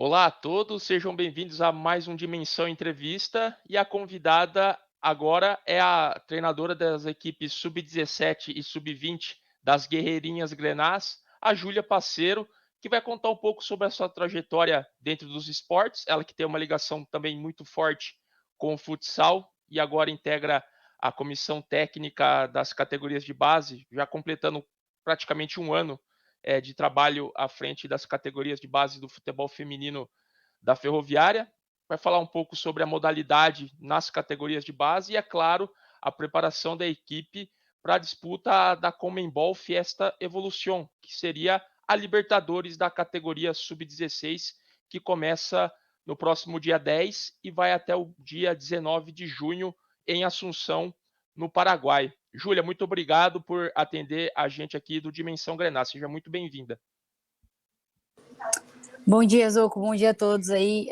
Olá a todos, sejam bem-vindos a mais um Dimensão Entrevista. E a convidada agora é a treinadora das equipes Sub-17 e Sub-20 das Guerreirinhas Grenás, a Júlia Passeiro, que vai contar um pouco sobre a sua trajetória dentro dos esportes. Ela que tem uma ligação também muito forte com o futsal e agora integra a comissão técnica das categorias de base, já completando praticamente um ano de trabalho à frente das categorias de base do futebol feminino da Ferroviária. Vai falar um pouco sobre a modalidade nas categorias de base e, é claro, a preparação da equipe para a disputa da Conmebol Fiesta Evolution, que seria a Libertadores da categoria Sub-16, que começa no próximo dia 10 e vai até o dia 19 de junho em Assunção, no Paraguai. Júlia, muito obrigado por atender a gente aqui do Dimensão Grenal. Seja muito bem-vinda. Bom dia, Zoco. Bom dia a todos aí.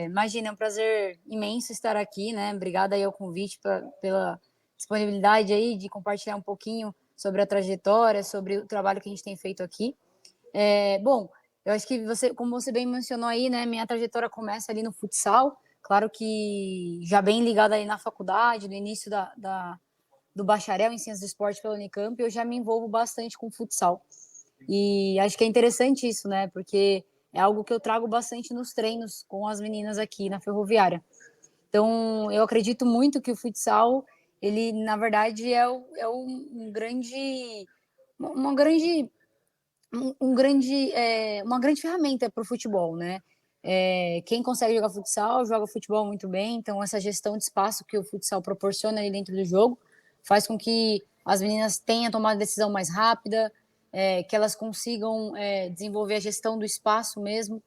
Imagina, é um prazer imenso estar aqui, né? Obrigada aí ao convite pela disponibilidade aí de compartilhar um pouquinho sobre a trajetória, sobre o trabalho que a gente tem feito aqui. Bom, eu acho que como você bem mencionou aí, né? Minha trajetória começa ali no futsal. Claro que já bem ligada aí na faculdade, no início do bacharel em Ciências do Esporte pela Unicamp, eu já me envolvo bastante com futsal. E acho que é interessante isso, né? Porque é algo que eu trago bastante nos treinos com as meninas aqui na Ferroviária. Então, eu acredito muito que o futsal, ele, na verdade, uma grande ferramenta para o futebol, né? Quem consegue jogar futsal, joga futebol muito bem. Então, essa gestão de espaço que o futsal proporciona ali dentro do jogo faz com que as meninas tenham tomado decisão mais rápida, que elas consigam desenvolver a gestão do espaço mesmo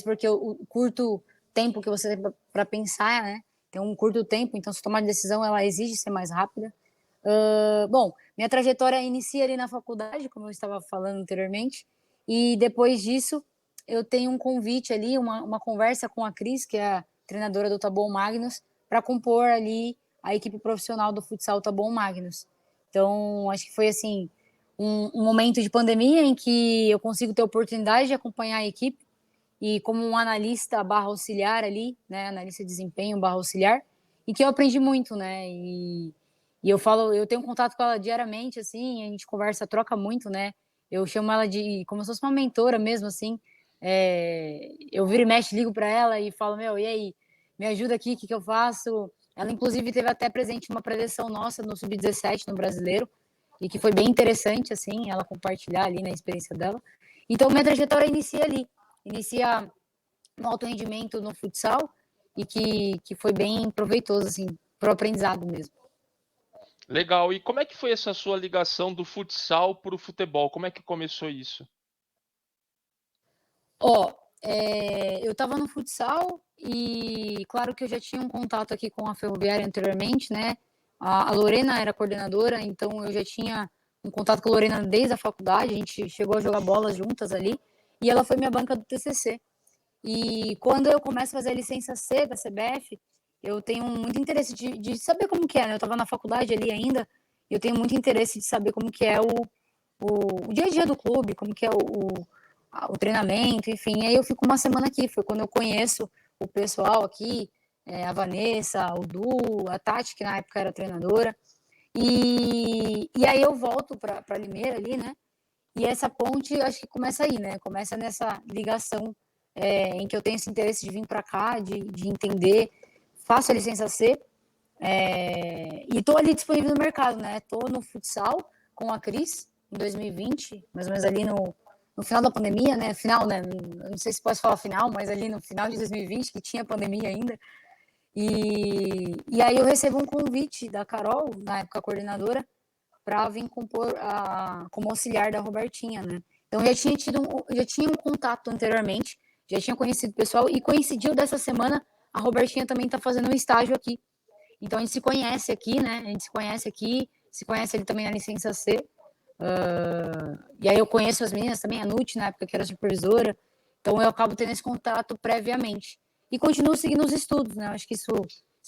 porque o curto tempo que você tem para pensar, né? Tem um curto tempo, então se tomar decisão, ela exige ser mais rápida. Bom, minha trajetória inicia ali na faculdade, como eu estava falando anteriormente, e depois disso eu tenho um convite ali, uma conversa com a Cris, que é a treinadora do Taboão Magnus, para compor ali a equipe profissional do futsal Taboão Magnus. Então, acho que foi assim, um momento de pandemia em que eu consigo ter a oportunidade de acompanhar a equipe e como um analista barra auxiliar ali, né, analista de desempenho barra auxiliar, e que eu aprendi muito, né, e eu tenho contato com ela diariamente, assim, a gente conversa, troca muito, né, eu chamo ela de, como se fosse uma mentora mesmo, assim, eu viro e mexe, ligo para ela e falo, e aí, me ajuda aqui, o que eu faço? Ela, inclusive, teve até presente uma preleção nossa no Sub-17, no Brasileiro, e que foi bem interessante, assim, ela compartilhar ali na experiência dela. Então, minha trajetória inicia no alto rendimento no futsal e que foi bem proveitoso, assim, para o aprendizado mesmo. Legal. E como é que foi essa sua ligação do futsal para o futebol? Como é que começou isso? Eu estava no futsal e claro que eu já tinha um contato aqui com a Ferroviária anteriormente, né? A Lorena era coordenadora, então eu já tinha um contato com a Lorena desde a faculdade, a gente chegou a jogar bola juntas ali, e ela foi minha banca do TCC. E quando eu começo a fazer a licença C da CBF, eu tenho muito interesse de saber como que é, né? Eu estava na faculdade ali ainda, e eu tenho muito interesse de saber como que é o dia a dia do clube, como que é o treinamento, enfim. Aí eu fico uma semana aqui, foi quando eu conheço o pessoal aqui, a Vanessa, o Du, a Tati, que na época era treinadora. E aí eu volto para Limeira ali, né? E essa ponte, acho que começa aí, né? Começa nessa ligação em que eu tenho esse interesse de vir para cá, de entender, faço a licença C e estou ali disponível no mercado, né? Estou no futsal com a Cris em 2020, mais ou menos ali no final da pandemia, né? Final, né? Não sei se pode falar final, mas ali no final de 2020, que tinha pandemia ainda. E aí eu recebo um convite da Carol, na época coordenadora, para vir compor como auxiliar da Robertinha, né? Então já tinha um contato anteriormente, já tinha conhecido o pessoal e coincidiu dessa semana a Robertinha também está fazendo um estágio aqui. Então a gente se conhece aqui, né? A gente se conhece ali também na licença C. E aí eu conheço as meninas também, a Nute, na época que era supervisora. Então eu acabo tendo esse contato previamente. E continuo seguindo os estudos, né? Acho que isso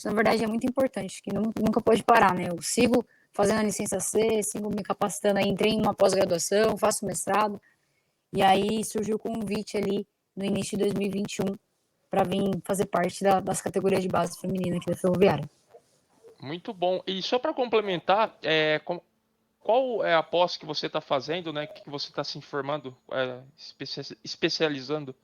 na verdade é muito importante, que nunca pode parar, né? Eu sigo fazendo a licença C, sigo me capacitando aí, entrei em uma pós-graduação, faço mestrado. E aí surgiu o convite ali no início de 2021 para vir fazer parte das categorias de base feminina aqui da Ferroviária. Muito bom. E só para complementar, qual é a pós que você está fazendo, né? Que você está se informando, especializando?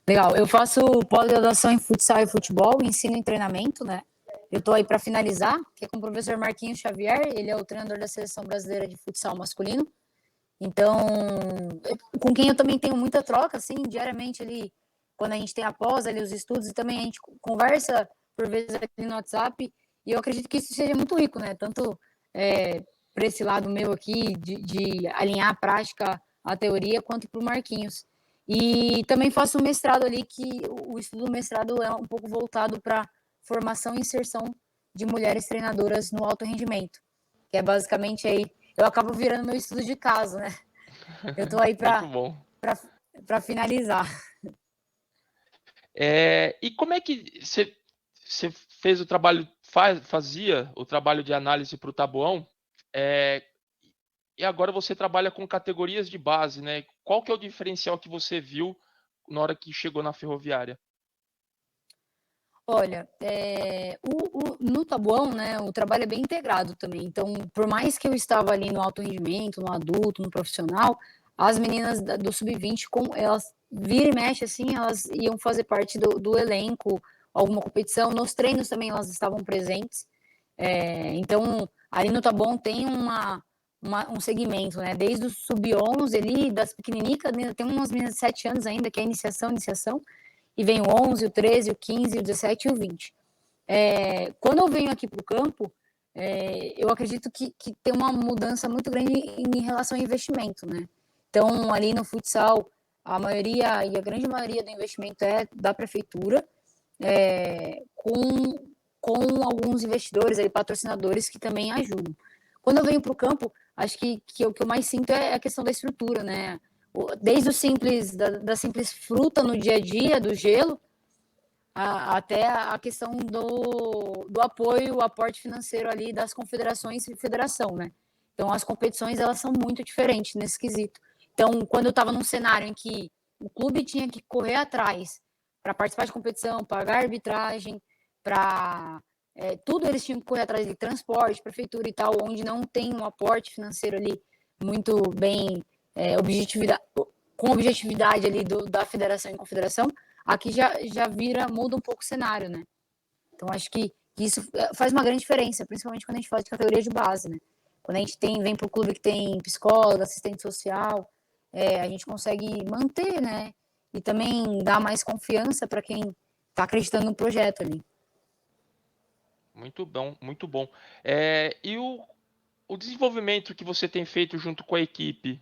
Legal, eu faço pós-graduação em futsal e futebol, ensino e treinamento, né? Eu estou aí para finalizar, que é com o professor Marquinhos Xavier, ele é o treinador da Seleção Brasileira de Futsal Masculino. Então, com quem eu também tenho muita troca, assim, diariamente ali, quando a gente tem a pós, ali, os estudos, e também a gente conversa, por vezes, aqui no WhatsApp, e eu acredito que isso seja muito rico, né? Tanto para esse lado meu aqui, de alinhar a prática à teoria, quanto para o Marquinhos. E também faço um mestrado ali, que o estudo do mestrado é um pouco voltado para formação e inserção de mulheres treinadoras no alto rendimento, que é basicamente aí, eu acabo virando meu estudo de caso, né? Eu tô aí Muito bom. para finalizar. E como é que você fez o trabalho, fazia o trabalho de análise para o Tabuão, e agora você trabalha com categorias de base, né? Qual que é o diferencial que você viu na hora que chegou na Ferroviária? Olha, no Tabuão, né, o trabalho é bem integrado também. Então, por mais que eu estava ali no alto rendimento, no adulto, no profissional, as meninas do sub-20, elas vira e mexe, assim, elas iam fazer parte do elenco, alguma competição. Nos treinos também elas estavam presentes. Então, ali no Tabuão tem um segmento, né? Desde o sub-11 ali, das pequeninicas, né, tem umas meninas de 7 anos ainda, que é iniciação, e vem o 11, o 13, o 15, o 17 e o 20. Quando eu venho aqui para o campo, eu acredito que tem uma mudança muito grande em relação ao investimento, né? Então, ali no futsal, a maioria e a grande maioria do investimento é da prefeitura, com alguns investidores, aí, patrocinadores que também ajudam. Quando eu venho para o campo, acho que o que eu mais sinto é a questão da estrutura, né? Desde o simples, da simples fruta no dia a dia, do gelo, até a questão do apoio, o aporte financeiro ali das confederações e federação, né? Então, as competições, elas são muito diferentes nesse quesito. Então, quando eu estava num cenário em que o clube tinha que correr atrás para participar de competição, pagar arbitragem, para tudo eles tinham que correr atrás de transporte, prefeitura e tal, onde não tem um aporte financeiro ali muito bem com objetividade ali da federação e confederação, aqui já muda um pouco o cenário, né? Então, acho que isso faz uma grande diferença, principalmente quando a gente fala de categoria de base, né? Quando a gente vem para o clube que tem psicólogo, assistente social, a gente consegue manter, né? E também dar mais confiança para quem está acreditando no projeto ali. Muito bom, muito bom. E o desenvolvimento que você tem feito junto com a equipe,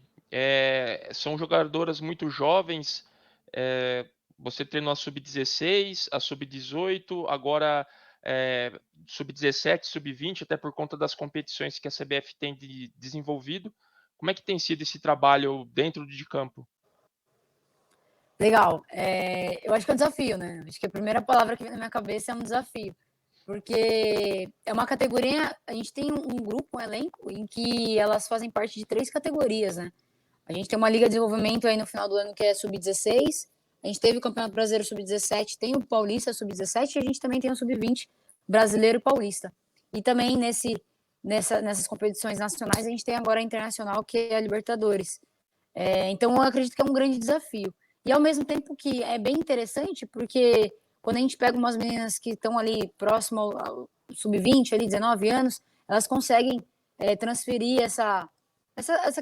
são jogadoras muito jovens, você treinou a sub-16, a sub-18, agora sub-17, sub-20, até por conta das competições que a CBF tem desenvolvido. Como é que tem sido esse trabalho dentro de campo? Legal. Eu acho que é um desafio, né? Acho que a primeira palavra que vem na minha cabeça é um desafio. Porque é uma categoria, a gente tem um grupo, um elenco, em que elas fazem parte de 3 categorias, né? A gente tem uma liga de desenvolvimento aí no final do ano que é sub-16, a gente teve o Campeonato Brasileiro sub-17, tem o Paulista sub-17 e a gente também tem o sub-20 brasileiro e paulista. E também nessas competições nacionais a gente tem agora a internacional, que é a Libertadores. Então eu acredito que é um grande desafio. E ao mesmo tempo que é bem interessante, porque quando a gente pega umas meninas que estão ali próximo ao sub-20, ali 19 anos, elas conseguem transferir essa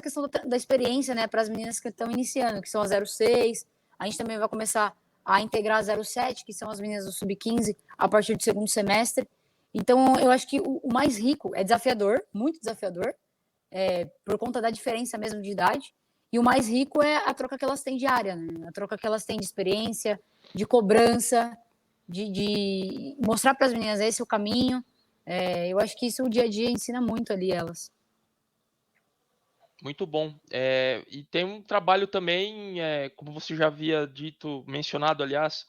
questão da experiência, né, para as meninas que estão iniciando, que são as 06. A gente também vai começar a integrar as 07, que são as meninas do sub-15, a partir do segundo semestre. Então, eu acho que o mais rico é desafiador, muito desafiador, por conta da diferença mesmo de idade. E o mais rico é a troca que elas têm diária, né? A troca que elas têm de experiência, de cobrança, de mostrar para as meninas esse é o caminho. Eu acho que isso o dia a dia ensina muito ali elas. Muito bom. E tem um trabalho também, como você já havia dito, mencionado, aliás,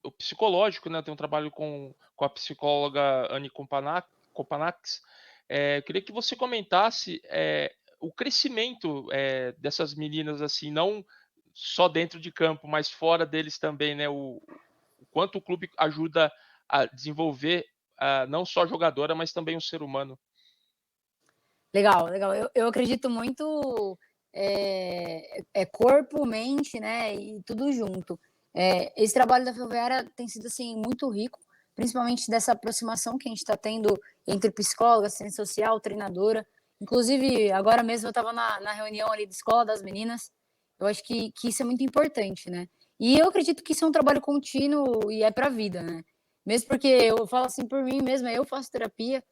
o psicológico, né? Tem um trabalho com a psicóloga Anne Kompanax. Eu queria que você comentasse o crescimento dessas meninas, assim, não só dentro de campo, mas fora deles também, né, o quanto o clube ajuda a desenvolver, não só a jogadora, mas também o ser humano. Legal, legal. Eu acredito muito, corpo, mente, né, e tudo junto. Esse trabalho da Ferroviária tem sido, assim, muito rico, principalmente dessa aproximação que a gente está tendo entre psicóloga, assistente social, treinadora. Inclusive, agora mesmo eu estava na reunião ali de escola das meninas. Eu acho que isso é muito importante, né. E eu acredito que isso é um trabalho contínuo e é para a vida, né. Mesmo porque eu falo assim por mim mesma, eu faço terapia,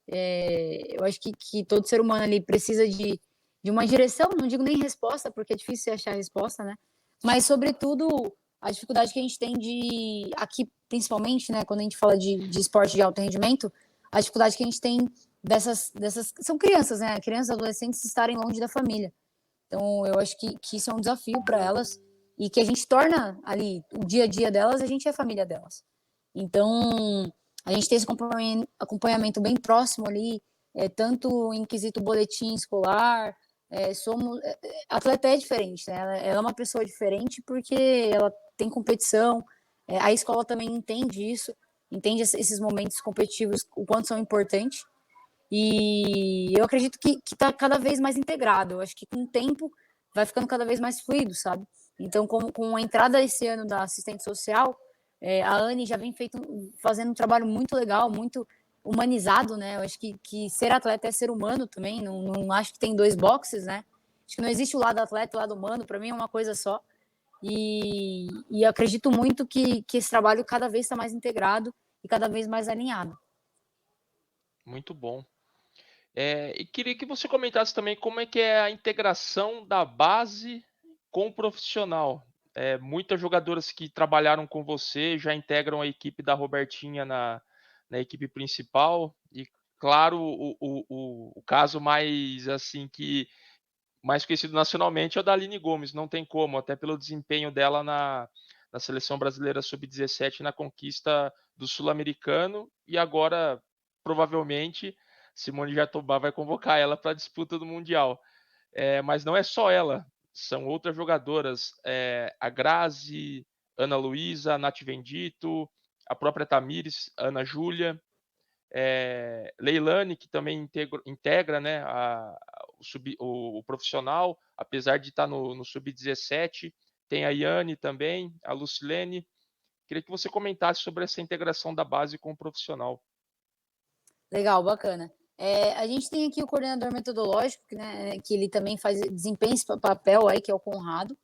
eu acho que todo ser humano ali precisa de uma direção, não digo nem resposta, porque é difícil você achar a resposta, né? Mas, sobretudo, a dificuldade que a gente tem de, aqui principalmente, né, quando a gente fala de esporte de alto rendimento, a dificuldade que a gente tem dessas são crianças, né? Crianças, adolescentes estarem longe da família. Então, eu acho que isso é um desafio para elas e que a gente torna ali o dia a dia delas, a gente é a família delas. Então, a gente tem esse acompanhamento bem próximo ali, tanto em quesito boletim escolar, somos. Atleta é diferente, né? Ela é uma pessoa diferente porque ela tem competição, a escola também entende isso, entende esses momentos competitivos, o quanto são importantes. E eu acredito que está cada vez mais integrado. Eu acho que com o tempo vai ficando cada vez mais fluido, sabe? Então, com a entrada esse ano da assistente social, a Anne já vem fazendo um trabalho muito legal, muito humanizado, né? Eu acho que ser atleta é ser humano também. Não acho que tem dois boxes, né? Acho que não existe o lado atleta e o lado humano. Para mim é uma coisa só. E eu acredito muito que esse trabalho cada vez está mais integrado e cada vez mais alinhado. Muito bom. E queria que você comentasse também como é que é a integração da base com o profissional. Muitas jogadoras que trabalharam com você já integram a equipe da Robertinha na equipe principal e, claro, o caso mais, assim, que mais conhecido nacionalmente é o da Aline Gomes, não tem como, até pelo desempenho dela na seleção brasileira sub-17 na conquista do sul-americano e agora, provavelmente, Simone Jatobá vai convocar ela para a disputa do mundial. Mas não é só ela, são outras jogadoras, a Grazi, Ana Luísa, a Nath Vendito, a própria Tamires, Ana Júlia, Leilane, que também integra, né, o profissional, apesar de estar no sub-17. Tem a Yane também, a Lucilene. Queria que você comentasse sobre essa integração da base com o profissional. Legal, bacana. A gente tem aqui o coordenador metodológico, né, que ele também desempenha esse papel aí, que é o Conrado,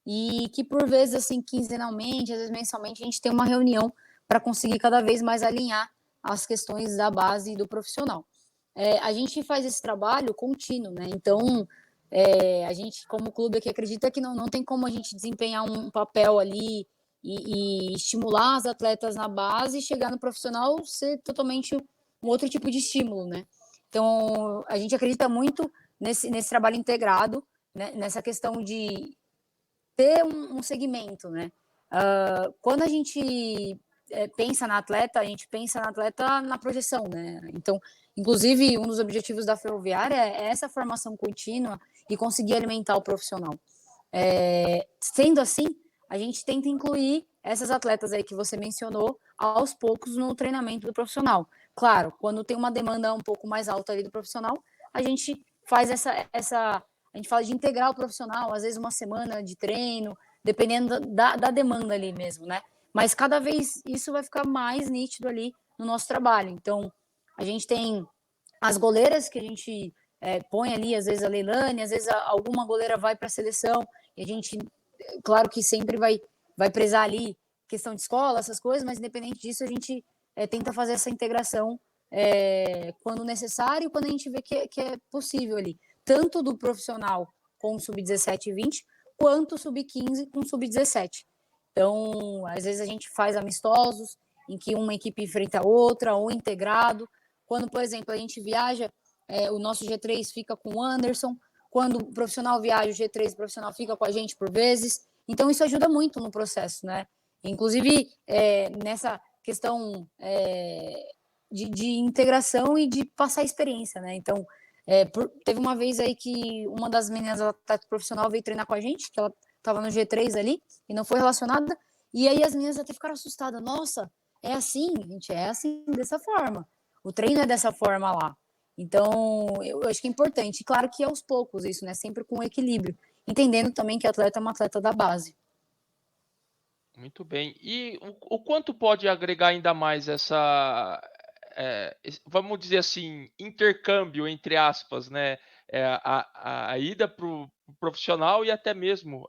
e que por vezes, assim, quinzenalmente, às vezes mensalmente, a gente tem uma reunião para conseguir cada vez mais alinhar as questões da base e do profissional. A gente faz esse trabalho contínuo, né? Então, a gente, como clube aqui, acredita que não tem como a gente desempenhar um papel ali e estimular as atletas na base e chegar no profissional ser totalmente um outro tipo de estímulo, né? Então, a gente acredita muito nesse trabalho integrado, né? Nessa questão de ter um segmento, né? Quando a gente pensa na atleta, a gente pensa na atleta na projeção, né? Então, inclusive, um dos objetivos da Ferroviária é essa formação contínua e conseguir alimentar o profissional. Sendo assim, a gente tenta incluir essas atletas aí que você mencionou aos poucos no treinamento do profissional. Claro, quando tem uma demanda um pouco mais alta ali do profissional, a gente faz a gente fala de integrar o profissional, às vezes uma semana de treino, dependendo da demanda ali mesmo, né? Mas cada vez isso vai ficar mais nítido ali no nosso trabalho. Então, a gente tem as goleiras que a gente põe ali, às vezes a Leilane, às vezes alguma goleira vai para a seleção, e a gente, claro que sempre vai prezar ali questão de escola, essas coisas, mas independente disso, a gente tenta fazer essa integração quando necessário e quando a gente vê que é possível ali, tanto do profissional com o sub-17 e 20, quanto o sub-15 com o sub-17. Então, às vezes a gente faz amistosos, em que uma equipe enfrenta a outra, ou integrado. Quando, por exemplo, a gente viaja, o nosso G3 fica com o Anderson. Quando o profissional viaja, o G3 profissional fica com a gente por vezes. Então, isso ajuda muito no processo, né? Inclusive, nessa questão de integração e de passar experiência, né? Então, teve uma vez aí que uma das meninas atleta profissional veio treinar com a gente, que ela estava no G3 ali e não foi relacionada. E aí as meninas até ficaram assustadas. Nossa, é assim, gente, é assim, dessa forma. O treino é dessa forma lá. Então, eu acho que é importante. Claro que aos poucos isso, né? Sempre com equilíbrio. Entendendo também que a atleta é uma atleta da base. Muito bem. E o quanto pode agregar ainda mais essa, vamos dizer assim, intercâmbio entre aspas, né, a ida para o profissional e até mesmo,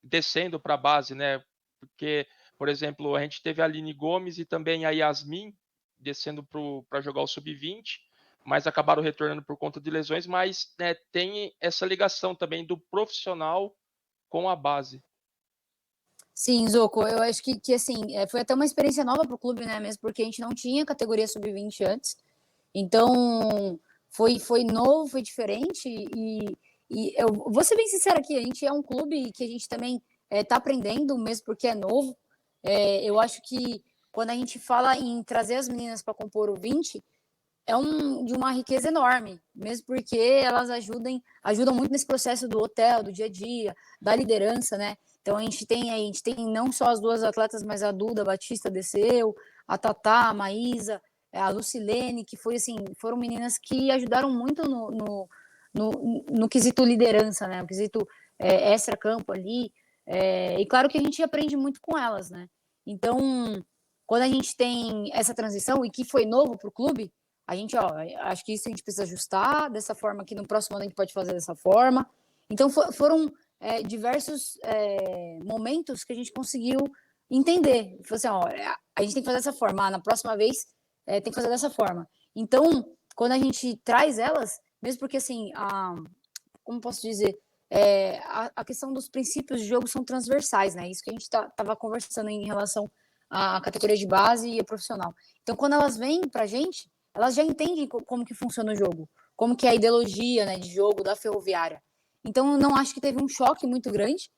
descendo para a base, né, porque, por exemplo, a gente teve a Aline Gomes e também a Yasmin descendo para jogar o sub-20, mas acabaram retornando por conta de lesões, mas, né, tem essa ligação também do profissional com a base. Sim, Zoco, eu acho que assim, foi até uma experiência nova para o clube, né? Mesmo porque a gente não tinha categoria sub-20 antes. Então, foi novo, foi diferente. E eu vou ser bem sincera aqui, a gente é um clube que a gente também está aprendendo, mesmo porque é novo. Eu acho que quando a gente fala em trazer as meninas para compor o 20, de uma riqueza enorme, mesmo porque elas ajudam muito nesse processo do hotel, do dia a dia, da liderança, né? Então a gente tem não só as duas atletas, mas a Duda Batista desceu, a Tatá, a Maísa, a Lucilene, que foram meninas que ajudaram muito no quesito liderança, né? No quesito extra-campo ali. E claro que a gente aprende muito com elas, né? Então, quando a gente tem essa transição, e que foi novo para o clube, a gente, ó, acho que isso a gente precisa ajustar dessa forma que no próximo ano a gente pode fazer dessa forma. Então foram diversos momentos que a gente conseguiu entender. Falou assim, ó, a gente tem que fazer dessa forma, na próxima vez tem que fazer dessa forma. Então, quando a gente traz elas, mesmo porque assim, como posso dizer, a questão dos princípios de jogo são transversais, né? Isso que a gente estava conversando em relação à categoria de base e a profissional. Então, quando elas vêm para a gente, elas já entendem como que funciona o jogo, como que é a ideologia, né, de jogo da Ferroviária. Então, eu não acho que teve um choque muito grande,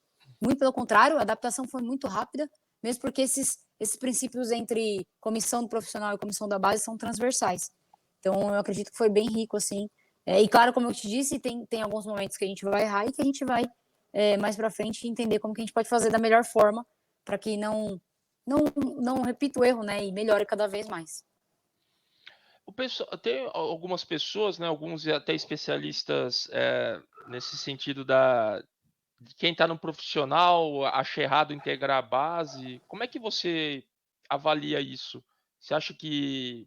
muito pelo contrário, a adaptação foi muito rápida, mesmo porque esses princípios entre comissão do profissional e comissão da base são transversais. Então, eu acredito que foi bem rico, assim. E claro, como eu te disse, tem alguns momentos que a gente vai errar e que a gente vai mais para frente entender como que a gente pode fazer da melhor forma para que não repita o erro, né, e melhore cada vez mais. Tem algumas pessoas, né, alguns até especialistas nesse sentido de quem está no profissional acha errado integrar a base. Como é que você avalia isso? Você acha que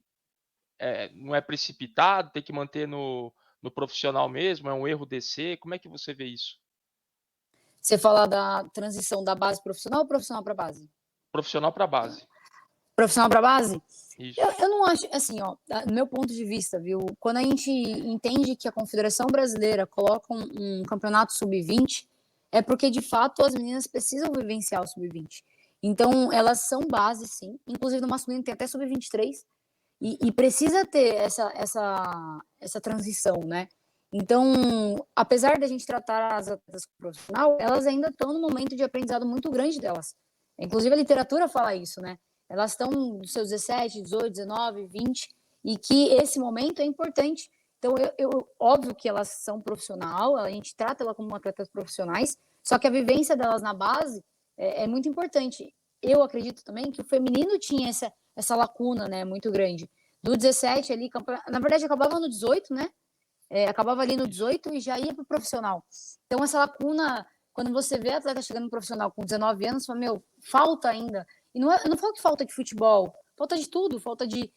não é precipitado, tem que manter no profissional mesmo? É um erro descer? Como é que você vê isso? Você fala da transição da base profissional ou profissional para base? Profissional para base. Profissional para base? Eu, Isso. eu não acho, assim, ó, do meu ponto de vista, viu? Quando a gente entende que a Confederação Brasileira coloca um campeonato sub-20, é porque de fato as meninas precisam vivenciar o sub-20. Então, elas são base, sim. Inclusive no masculino tem até sub-23. E precisa ter essa transição, né? Então, apesar da gente tratar as atletas como profissional, elas ainda estão num momento de aprendizado muito grande delas. Inclusive, a literatura fala isso, né? Elas estão nos seus 17, 18, 19, 20, e que esse momento é importante. Então, óbvio que elas são profissional, a gente trata elas como atletas profissionais, só que a vivência delas na base é muito importante. Eu acredito também que o feminino tinha essa lacuna, né, muito grande. Do 17 ali, na verdade acabava no 18, né? Acabava ali no Isso. 18 e já ia pro profissional. Então essa lacuna, quando você vê a atleta chegando no profissional com 19 anos, você fala, meu, falta ainda. E eu não falo que falta de futebol, falta de tudo, falta de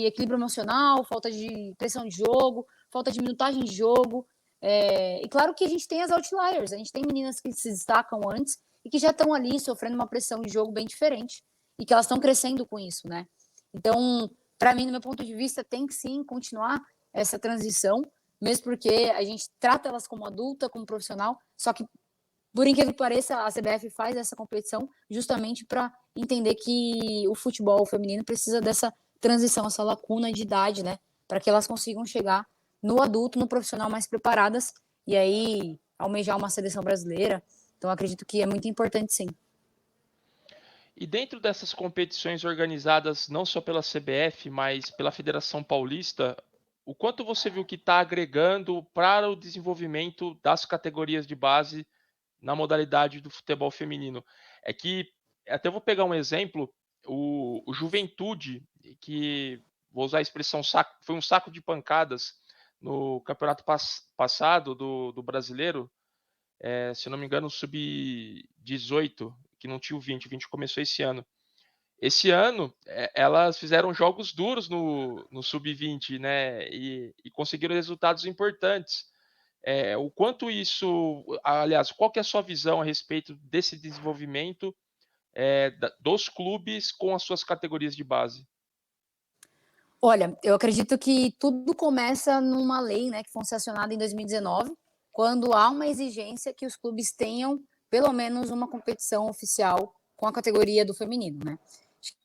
equilíbrio emocional, falta de pressão de jogo, falta de minutagem de jogo. E claro que a gente tem as outliers, a gente tem meninas que se destacam antes e que já estão ali sofrendo uma pressão de jogo bem diferente e que elas estão crescendo com isso, né? Então, para mim, no meu ponto de vista, tem que sim continuar essa transição, mesmo porque a gente trata elas como adulta, como profissional, só que, por incrível que pareça, a CBF faz essa competição justamente para entender que o futebol feminino precisa dessa transição, essa lacuna de idade, né? Para que elas consigam chegar no adulto, no profissional mais preparadas e aí almejar uma seleção brasileira. Então, acredito que é muito importante, sim. E dentro dessas competições organizadas não só pela CBF, mas pela Federação Paulista, o quanto você viu que está agregando para o desenvolvimento das categorias de base na modalidade do futebol feminino. É que, até vou pegar um exemplo, o Juventude, que vou usar a expressão saco, foi um saco de pancadas no campeonato passado do brasileiro, se não me engano, o sub-18, que não tinha o 20 começou esse ano. Esse ano, elas fizeram jogos duros no sub-20, né? E conseguiram resultados importantes. O quanto isso, aliás, qual que é a sua visão a respeito desse desenvolvimento dos clubes com as suas categorias de base? Olha, eu acredito que tudo começa numa lei, né, que foi sancionada em 2019, quando há uma exigência que os clubes tenham pelo menos uma competição oficial com a categoria do feminino, né?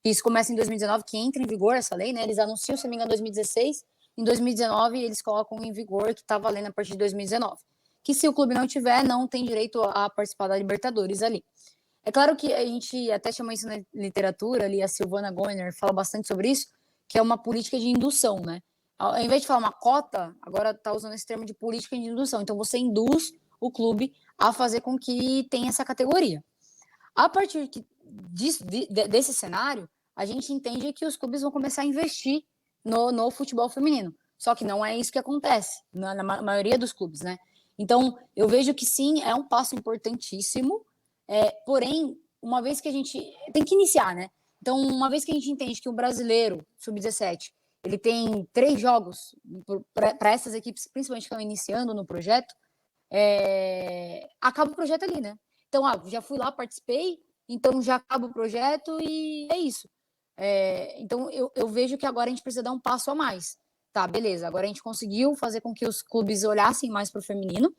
Isso começa em 2019, que entra em vigor essa lei, né? Eles anunciam, se não me engano, em 2016, em 2019 eles colocam em vigor que está valendo a partir de 2019. Que se o clube não tiver, não tem direito a participar da Libertadores ali. É claro que a gente até chama isso na literatura, ali a Silvana Goiner fala bastante sobre isso, que é uma política de indução, né? Ao invés de falar uma cota, agora está usando esse termo de política de indução. Então você induz o clube a fazer com que tenha essa categoria. A partir desse cenário, a gente entende que os clubes vão começar a investir no futebol feminino. Só que não é isso que acontece na maioria dos clubes, né? Então, eu vejo que sim, é um passo importantíssimo, porém, uma vez que a gente tem que iniciar, né? Então, uma vez que a gente entende que o brasileiro sub-17 ele tem 3 jogos para essas equipes, principalmente que estão iniciando no projeto, acaba o projeto ali, né? Então, já fui lá, participei, então já acaba o projeto e é isso. Então, eu vejo que agora a gente precisa dar um passo a mais. Tá, beleza, agora a gente conseguiu fazer com que os clubes olhassem mais para o feminino,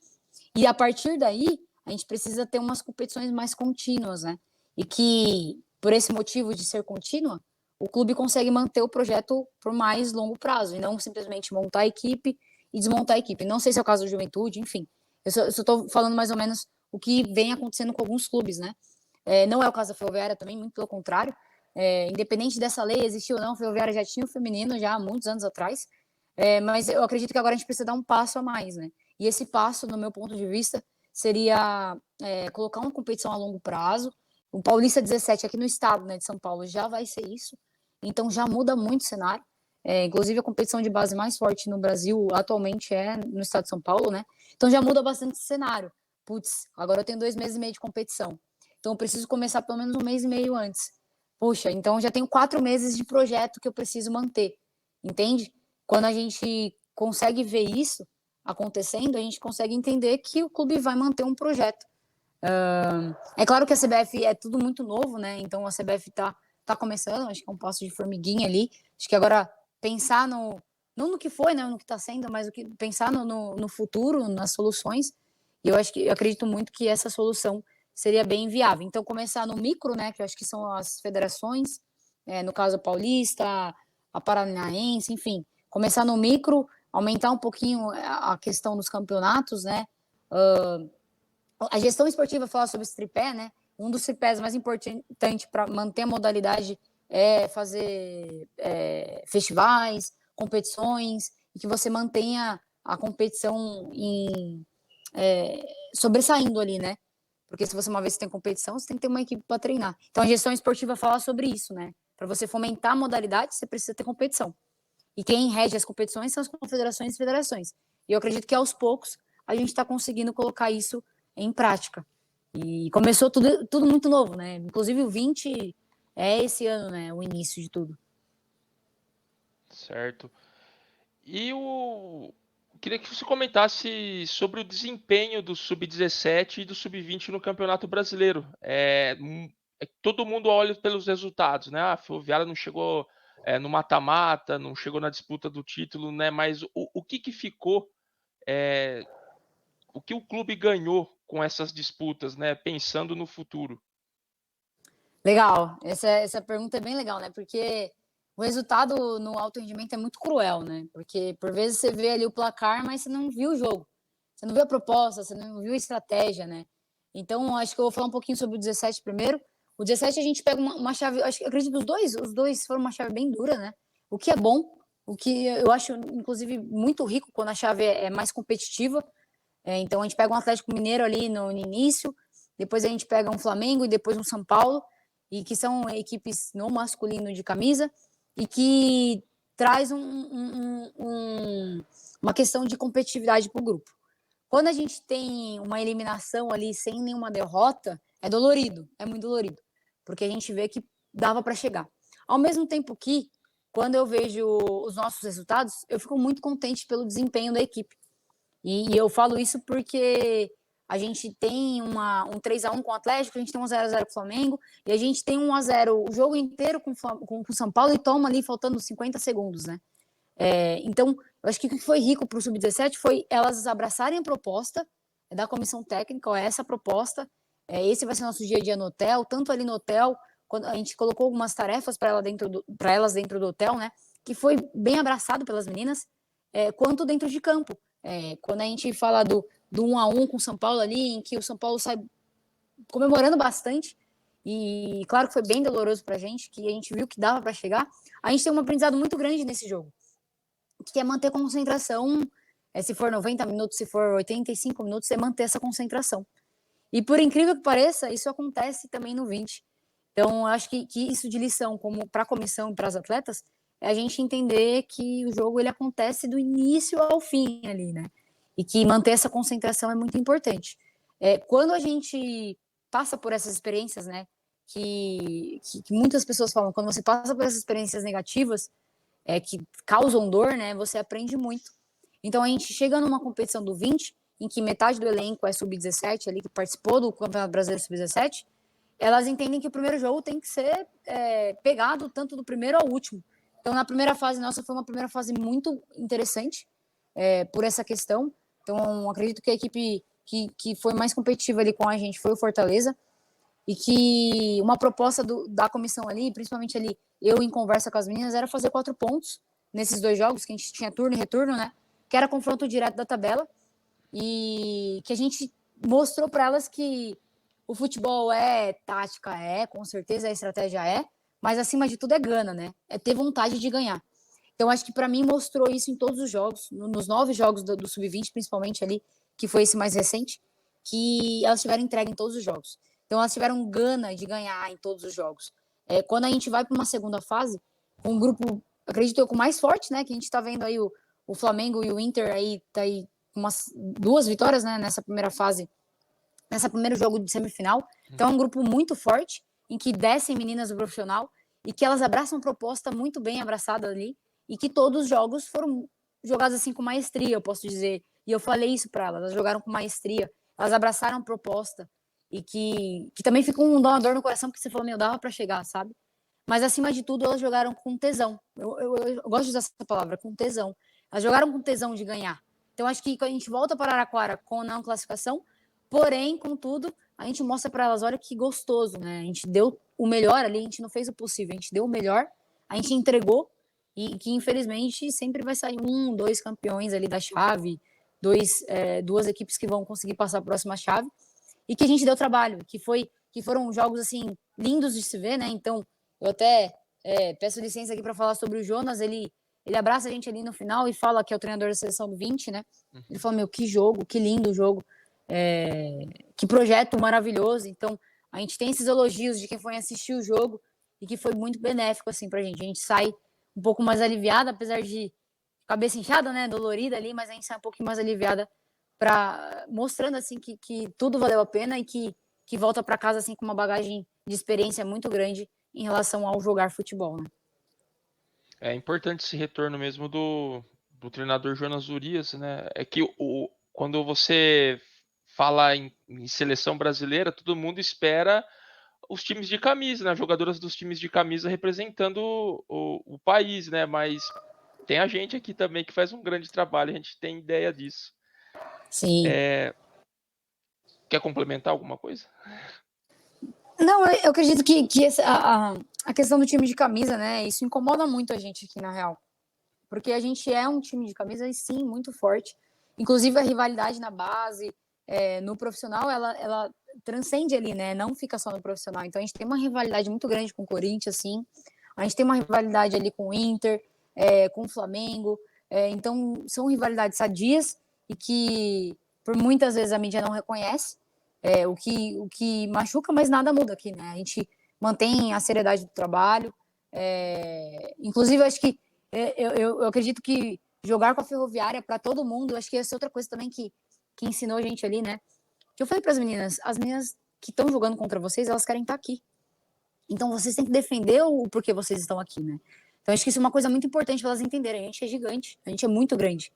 e a partir daí, a gente precisa ter umas competições mais contínuas, né? E que, por esse motivo de ser contínua, o clube consegue manter o projeto por mais longo prazo, e não simplesmente montar a equipe e desmontar a equipe. Não sei se é o caso do Juventude, enfim. Eu só estou falando mais ou menos o que vem acontecendo com alguns clubes, né? Não é o caso da Ferroviária também, muito pelo contrário. Independente dessa lei existir ou não, a Ferroviária já tinha o feminino já há muitos anos atrás. Mas eu acredito que agora a gente precisa dar um passo a mais, né? E esse passo, no meu ponto de vista, seria colocar uma competição a longo prazo. O Paulista 17 aqui no estado, né, de São Paulo já vai ser isso. Então já muda muito o cenário. Inclusive a competição de base mais forte no Brasil atualmente é no estado de São Paulo, né? Então já muda bastante esse cenário. Putz, agora eu tenho 2 meses e meio de competição. Então eu preciso começar pelo menos 1 mês e meio antes. Poxa, então eu já tenho 4 meses de projeto que eu preciso manter. Entende? Quando a gente consegue ver isso acontecendo, a gente consegue entender que o clube vai manter um projeto. É claro que a CBF é tudo muito novo, né? Então a CBF tá começando, acho que é um passo de formiguinha ali. Acho que agora pensar não no que foi, né? No que está sendo, mas pensar no futuro, nas soluções. E eu acredito muito que essa solução seria bem viável. Então começar no micro, né? Que eu acho que são as federações, no caso a Paulista, a Paranaense, enfim. Começar no micro, aumentar um pouquinho a questão dos campeonatos, né? A gestão esportiva fala sobre esse tripé, né? Um dos tripés mais importantes para manter a modalidade é fazer festivais, competições, e que você mantenha a competição sobressaindo ali, né? Porque se você uma vez tem competição, você tem que ter uma equipe para treinar. Então a gestão esportiva fala sobre isso, né? Para você fomentar a modalidade, você precisa ter competição. E quem rege as competições são as confederações e federações. E eu acredito que aos poucos a gente está conseguindo colocar isso em prática. E começou tudo muito novo, né? Inclusive o 20 é esse ano, né? O início de tudo. Certo. E queria que você comentasse sobre o desempenho do sub-17 e do sub-20 no Campeonato Brasileiro. Todo mundo olha pelos resultados, né? A Ferroviária não chegou no mata-mata, não chegou na disputa do título, né? Mas o que ficou, o que o clube ganhou com essas disputas, né? Pensando no futuro. Legal. Essa pergunta é bem legal, né? Porque o resultado no alto rendimento é muito cruel, né? Porque por vezes você vê ali o placar, mas você não viu o jogo. Você não viu a proposta, você não viu a estratégia, né? Então, acho que eu vou falar um pouquinho sobre o 17 primeiro. O 17 a gente pega uma chave, acho que eu acredito que os dois foram uma chave bem dura, né? O que é bom, o que eu acho, inclusive, muito rico quando a chave é mais competitiva. Então, a gente pega um Atlético Mineiro ali no início, depois a gente pega um Flamengo e depois um São Paulo, e que são equipes no masculino de camisa, e que traz uma questão de competitividade para o grupo. Quando a gente tem uma eliminação ali sem nenhuma derrota, é dolorido, é muito dolorido, porque a gente vê que dava para chegar. Ao mesmo tempo que, quando eu vejo os nossos resultados, eu fico muito contente pelo desempenho da equipe. E eu falo isso porque a gente tem um 3-1 com o Atlético, a gente tem um 0-0 com o Flamengo, e a gente tem 1-0 o jogo inteiro com o São Paulo e toma ali faltando 50 segundos, né? Então, eu acho que o que foi rico para o Sub-17 foi elas abraçarem a proposta da comissão técnica, ó, essa proposta, esse vai ser nosso dia a dia no hotel, tanto ali no hotel, quando a gente colocou algumas tarefas para elas dentro do hotel, né? Que foi bem abraçado pelas meninas, quanto dentro de campo. Quando a gente fala do 1-1 com o São Paulo ali, em que o São Paulo sai comemorando bastante, e claro que foi bem doloroso pra gente, que a gente viu que dava para chegar, a gente tem um aprendizado muito grande nesse jogo, que é manter concentração, se for 90 minutos, se for 85 minutos, é manter essa concentração. E por incrível que pareça, isso acontece também no 20. Então, eu acho que isso de lição, como para a comissão e para as atletas, é a gente entender que o jogo ele acontece do início ao fim ali, né? E que manter essa concentração é muito importante. Quando a gente passa por essas experiências, né? Que muitas pessoas falam, quando você passa por essas experiências negativas, que causam dor, né? Você aprende muito. Então, a gente chega numa competição do 20, em que metade do elenco é sub-17, ali que participou do Campeonato Brasileiro sub-17, elas entendem que o primeiro jogo tem que ser pegado tanto do primeiro ao último. Então, na primeira fase nossa, foi uma primeira fase muito interessante por essa questão. Então, acredito que a equipe que foi mais competitiva ali com a gente foi o Fortaleza, e que uma proposta da comissão ali, principalmente ali, eu em conversa com as meninas, era fazer 4 pontos nesses 2 jogos, que a gente tinha turno e retorno, né? Que era confronto direto da tabela, e que a gente mostrou para elas que o futebol tática, com certeza a estratégia mas acima de tudo é gana, né? É ter vontade de ganhar. Então, acho que para mim mostrou isso em todos os jogos, nos 9 jogos do Sub-20, principalmente ali, que foi esse mais recente, que elas tiveram entrega em todos os jogos. Então, elas tiveram gana de ganhar em todos os jogos. Quando a gente vai para uma segunda fase, um grupo, acredito eu, com mais forte, né? Que a gente está vendo aí o Flamengo e o Inter aí, tá aí umas 2 vitórias, né? Nessa primeira fase, nesse primeiro jogo de semifinal. Então, é um grupo muito forte, em que descem meninas do profissional e que elas abraçam proposta muito bem abraçada ali, e que todos os jogos foram jogados assim com maestria, eu posso dizer. E eu falei isso para elas jogaram com maestria, elas abraçaram proposta, e que também ficou uma dor no coração, porque você falou, meu, dava para chegar, sabe? Mas acima de tudo, elas jogaram com tesão. Eu gosto de usar essa palavra, com tesão. Elas jogaram com tesão de ganhar. Então, acho que quando a gente volta para Araraquara com não classificação, porém, contudo, a gente mostra para elas, olha que gostoso, né? A gente deu o melhor ali, a gente não fez o possível, a gente deu o melhor, a gente entregou, e que infelizmente sempre vai sair 1, 2 campeões ali da chave, 2 equipes que vão conseguir passar a próxima chave, e que a gente deu trabalho, que foram jogos assim lindos de se ver, né? Então, eu até peço licença aqui para falar sobre o Jonas, ele abraça a gente ali no final e fala que é o treinador da seleção do 20, né? Ele fala, meu, que jogo, que lindo jogo, que projeto maravilhoso. Então, a gente tem esses elogios de quem foi assistir o jogo e que foi muito benéfico, assim, pra gente. A gente sai um pouco mais aliviada, apesar de cabeça inchada, né, dolorida ali, mas a gente sai um pouquinho mais aliviada, mostrando, assim, que tudo valeu a pena, e que volta para casa, assim, com uma bagagem de experiência muito grande em relação ao jogar futebol, né? É importante esse retorno mesmo do treinador Jonas Urias, né? É que quando você fala em seleção brasileira, todo mundo espera os times de camisa, né? Jogadoras dos times de camisa representando o país, né? Mas tem a gente aqui também que faz um grande trabalho, a gente tem ideia disso. Sim. Quer complementar alguma coisa? Não, eu acredito que a questão do time de camisa, né? Isso incomoda muito a gente aqui, na real. Porque a gente é um time de camisa, e sim, muito forte. Inclusive, a rivalidade na base, no profissional, ela transcende ali, né? Não fica só no profissional. Então, a gente tem uma rivalidade muito grande com o Corinthians, sim. A gente tem uma rivalidade ali com o Inter, com o Flamengo. Então, são rivalidades sadias e que, por muitas vezes, a mídia não reconhece. O que machuca, mas nada muda aqui, né? A gente mantém a seriedade do trabalho. Inclusive, acho que eu acredito que jogar com a Ferroviária para todo mundo, acho que essa é outra coisa também que ensinou a gente ali, né? Que eu falei para as meninas que estão jogando contra vocês, elas querem estar aqui. Então vocês têm que defender o porquê vocês estão aqui, né? Então acho que isso é uma coisa muito importante para elas entenderem. A gente é gigante, a gente é muito grande.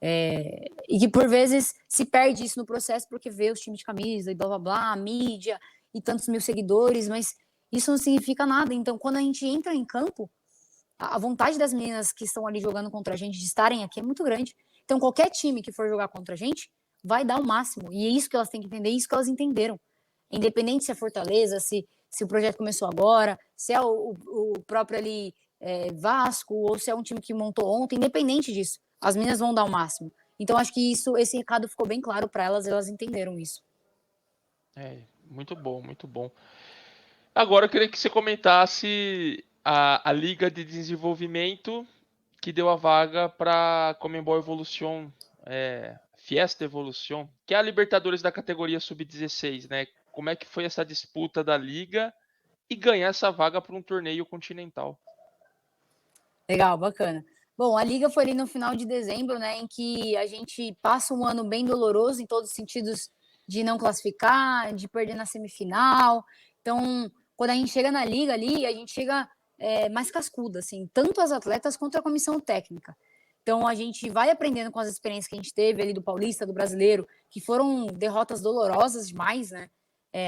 E que por vezes se perde isso no processo porque vê os times de camisa e blá blá blá, a mídia e tantos mil seguidores, mas isso não significa nada. Então quando a gente entra em campo, a vontade das meninas que estão ali jogando contra a gente de estarem aqui é muito grande. Então qualquer time que for jogar contra a gente vai dar o máximo. E é isso que elas têm que entender, é isso que elas entenderam. Independente se é Fortaleza, se o projeto começou agora, se é o próprio ali Vasco, ou se é um time que montou ontem, independente disso, as meninas vão dar o máximo. Então, acho que esse recado ficou bem claro para elas, elas entenderam isso. Muito bom, muito bom. Agora eu queria que você comentasse a Liga de Desenvolvimento que deu a vaga para a Conmebol Evolution, Fiesta Evolution, que é a Libertadores da categoria Sub-16, né? Como é que foi essa disputa da Liga e ganhar essa vaga para um torneio continental? Legal, bacana. Bom, a Liga foi ali no final de dezembro, né, em que a gente passa um ano bem doloroso em todos os sentidos de não classificar, de perder na semifinal. Então, quando a gente chega na Liga ali, a gente chega mais cascuda, assim, tanto as atletas quanto a comissão técnica. Então, a gente vai aprendendo com as experiências que a gente teve ali do Paulista, do Brasileiro, que foram derrotas dolorosas demais, né?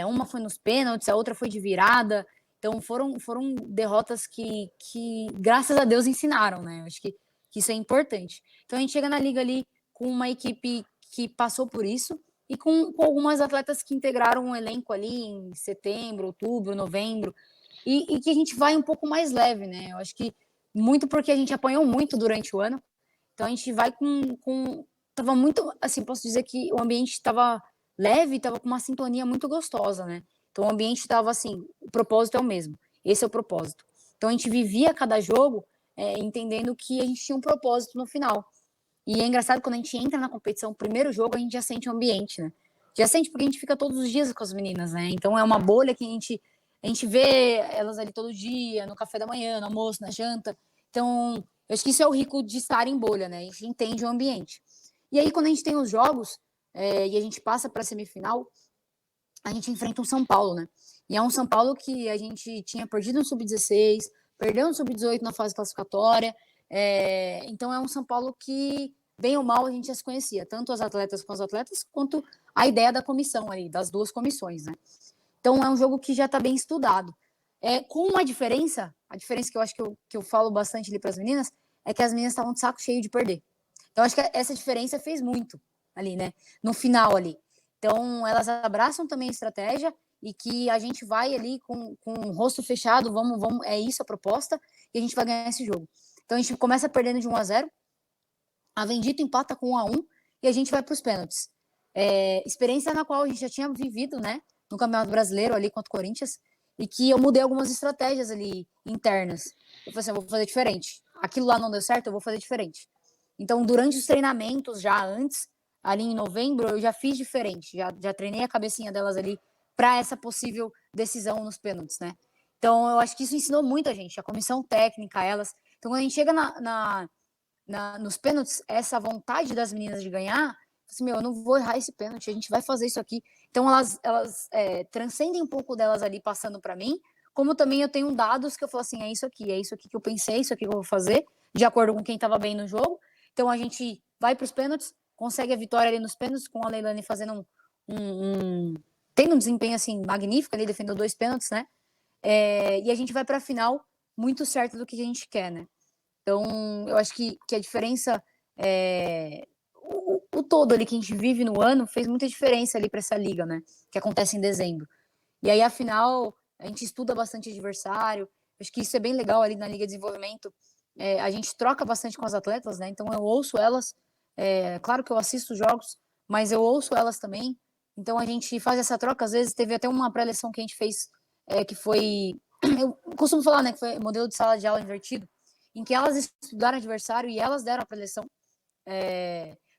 Uma foi nos pênaltis, a outra foi de virada. Então foram derrotas que, graças a Deus, ensinaram, né? Acho que isso é importante. Então a gente chega na Liga ali com uma equipe que passou por isso e com algumas atletas que integraram o elenco ali em setembro, outubro, novembro, e que a gente vai um pouco mais leve, né? Eu acho que muito porque a gente apanhou muito durante o ano, então a gente vai tava muito, assim, posso dizer que o ambiente estava leve, estava com uma sintonia muito gostosa, né? Então o ambiente estava assim, o propósito é o mesmo. Esse é o propósito. Então a gente vivia cada jogo entendendo que a gente tinha um propósito no final. E é engraçado quando a gente entra na competição, o primeiro jogo a gente já sente o ambiente, né? Já sente porque a gente fica todos os dias com as meninas, né? Então é uma bolha que a gente vê elas ali todo dia, no café da manhã, no almoço, na janta. Então, eu acho que isso é o rico de estar em bolha, né? A gente entende o ambiente. E aí, quando a gente tem os jogos e a gente passa para a semifinal, a gente enfrenta um São Paulo, né? E é um São Paulo que a gente tinha perdido no Sub-16, perdeu no Sub-18 na fase classificatória. Então é um São Paulo que, bem ou mal, a gente já se conhecia, tanto as atletas com as atletas, quanto a ideia da comissão ali, das duas comissões, né? Então é um jogo que já está bem estudado. Com uma diferença, a diferença que eu acho que eu falo bastante ali para as meninas, é que as meninas estavam de saco cheio de perder. Então acho que essa diferença fez muito ali, né? No final ali. Então, elas abraçam também a estratégia e que a gente vai ali com o rosto fechado, vamos, é isso a proposta, e a gente vai ganhar esse jogo. Então, a gente começa perdendo de 1-0, a Vendito empata com 1-1 e a gente vai para os pênaltis. Experiência na qual a gente já tinha vivido, né, no Campeonato Brasileiro ali contra o Corinthians, e que eu mudei algumas estratégias ali internas. Eu falei assim, eu vou fazer diferente. Aquilo lá não deu certo, eu vou fazer diferente. Então, durante os treinamentos, já antes, ali em novembro, eu já fiz diferente, já treinei a cabecinha delas ali para essa possível decisão nos pênaltis, né? Então, eu acho que isso ensinou muito a gente, a comissão técnica, elas. Então, quando a gente chega nos pênaltis, essa vontade das meninas de ganhar, assim, meu, eu não vou errar esse pênalti, a gente vai fazer isso aqui. Então, elas transcendem um pouco delas ali passando para mim, como também eu tenho dados que eu falo assim, é isso aqui que eu pensei, isso aqui que eu vou fazer, de acordo com quem estava bem no jogo. Então, a gente vai para os pênaltis, consegue a vitória ali nos pênaltis, com a Leilani fazendo tendo um desempenho assim magnífico ali, defendeu 2 pênaltis, né? E a gente vai para a final muito certo do que a gente quer, né? Então, eu acho que a diferença o todo ali que a gente vive no ano fez muita diferença ali para essa liga, né? Que acontece em dezembro. E aí, afinal, a gente estuda bastante adversário. Acho que isso é bem legal ali na Liga de Desenvolvimento. A gente troca bastante com as atletas, né? Então eu ouço elas. Claro que eu assisto os jogos, mas eu ouço elas também. Então a gente faz essa troca. Às vezes teve até uma pré-eleção que a gente fez que foi. Eu costumo falar, né? Que foi modelo de sala de aula invertido, em que elas estudaram adversário e elas deram a pré-eleção.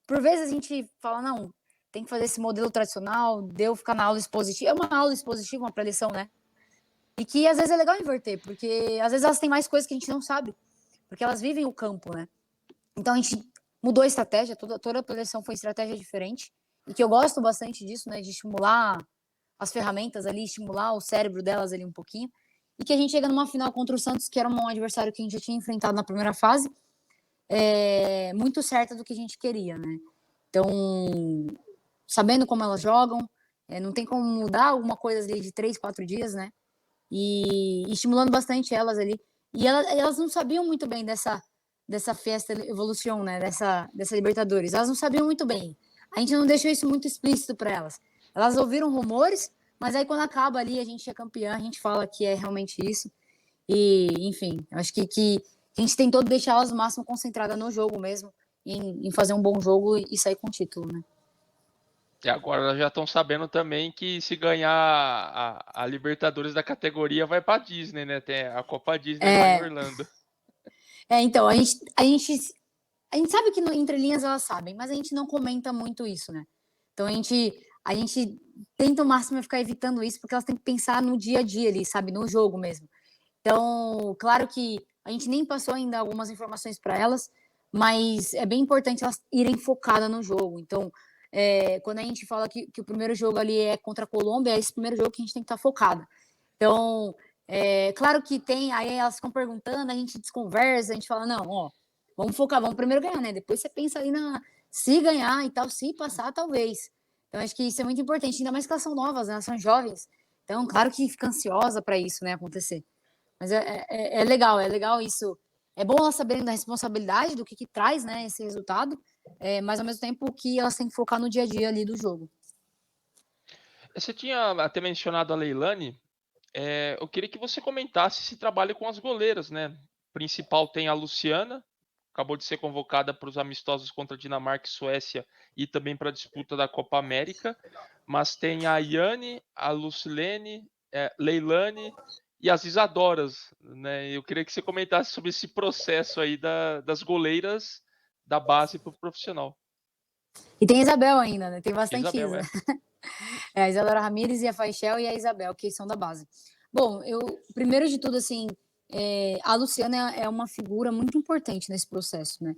Por vezes a gente fala, não, tem que fazer esse modelo tradicional, deu ficar na aula expositiva. É uma aula expositiva, uma pré-lição, né? E que às vezes é legal inverter, porque às vezes elas têm mais coisas que a gente não sabe, porque elas vivem o campo, né? Então a gente mudou a estratégia, toda a pré-lição foi estratégia diferente, e que eu gosto bastante disso, né? De estimular as ferramentas ali, estimular o cérebro delas ali um pouquinho, e que a gente chega numa final contra o Santos, que era um adversário que a gente já tinha enfrentado na primeira fase, muito certa do que a gente queria, né? Então, sabendo como elas jogam, não tem como mudar alguma coisa ali de 3, 4 dias, né? E estimulando bastante elas ali. E elas não sabiam muito bem dessa festa Evolution, né? Dessa Libertadores. Elas não sabiam muito bem. A gente não deixou isso muito explícito para elas. Elas ouviram rumores, mas aí quando acaba ali, a gente é campeã, a gente fala que é realmente isso. E, enfim, acho que a gente tentou deixar elas o máximo concentradas no jogo mesmo, em fazer um bom jogo e sair com o título, né? E agora elas já estão sabendo também que se ganhar a Libertadores da categoria vai para Disney, né? Tem a Copa Disney lá em Orlando. Então, a gente sabe que entre linhas elas sabem, mas a gente não comenta muito isso, né? Então a gente tenta o máximo ficar evitando isso, porque elas têm que pensar no dia a dia ali, sabe? No jogo mesmo. Então, claro que a gente nem passou ainda algumas informações para elas, mas é bem importante elas irem focadas no jogo. Então, quando a gente fala que o primeiro jogo ali é contra a Colômbia, é esse primeiro jogo que a gente tem que estar focada. Então, claro que tem, aí elas ficam perguntando, a gente desconversa, a gente fala, não, ó, vamos focar, vamos primeiro ganhar, né? Depois você pensa ali se ganhar e tal, se passar, talvez. Então, acho que isso é muito importante, ainda mais que elas são novas, né? Elas são jovens. Então, claro que fica ansiosa para isso, né, acontecer. Mas é legal isso. É bom elas saberem da responsabilidade, do que traz, né, esse resultado, mas ao mesmo tempo que elas têm que focar no dia a dia ali do jogo. Você tinha até mencionado a Leilani. Eu queria que você comentasse esse trabalho com as goleiras, né? Principal tem a Luciana, acabou de ser convocada para os amistosos contra Dinamarca e Suécia e também para a disputa da Copa América. Mas tem a Yane, a Lucilene, Leilani e as Isadoras, né? Eu queria que você comentasse sobre esse processo aí das goleiras da base para o profissional. E tem a Isabel ainda, né? Tem bastante Isabel, Isa. A Isadora Ramírez e a Faichel e a Isabel, que são da base. Bom, primeiro de tudo, assim, a Luciana é uma figura muito importante nesse processo, né?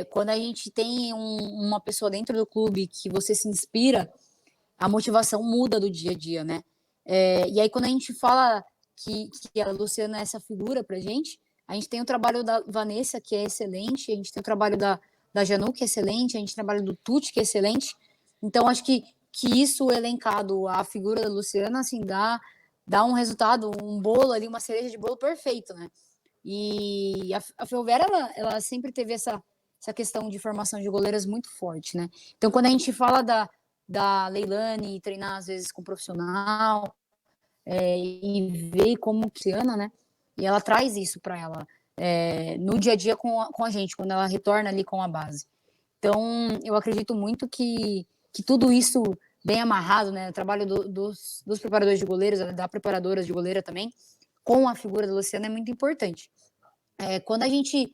Quando a gente tem uma pessoa dentro do clube que você se inspira, a motivação muda do dia a dia, né? E aí, quando a gente fala que a Luciana é essa figura pra gente, a gente tem o trabalho da Vanessa, que é excelente, a gente tem o trabalho da Janu, que é excelente, a gente tem o trabalho do Tuti, que é excelente. Então, acho que isso elencado à figura da Luciana, assim, dá um resultado, um bolo ali, uma cereja de bolo perfeito, né? E a Ferroviária, ela sempre teve essa questão de formação de goleiras muito forte, né? Então, quando a gente fala da Leilani treinar às vezes com profissional e ver como funciona, né? E ela traz isso para ela no dia a dia com a gente, quando ela retorna ali com a base. Então, eu acredito muito que tudo isso bem amarrado, né? O trabalho dos preparadores de goleiros, da preparadora de goleira também, com a figura da Luciana é muito importante. Quando a gente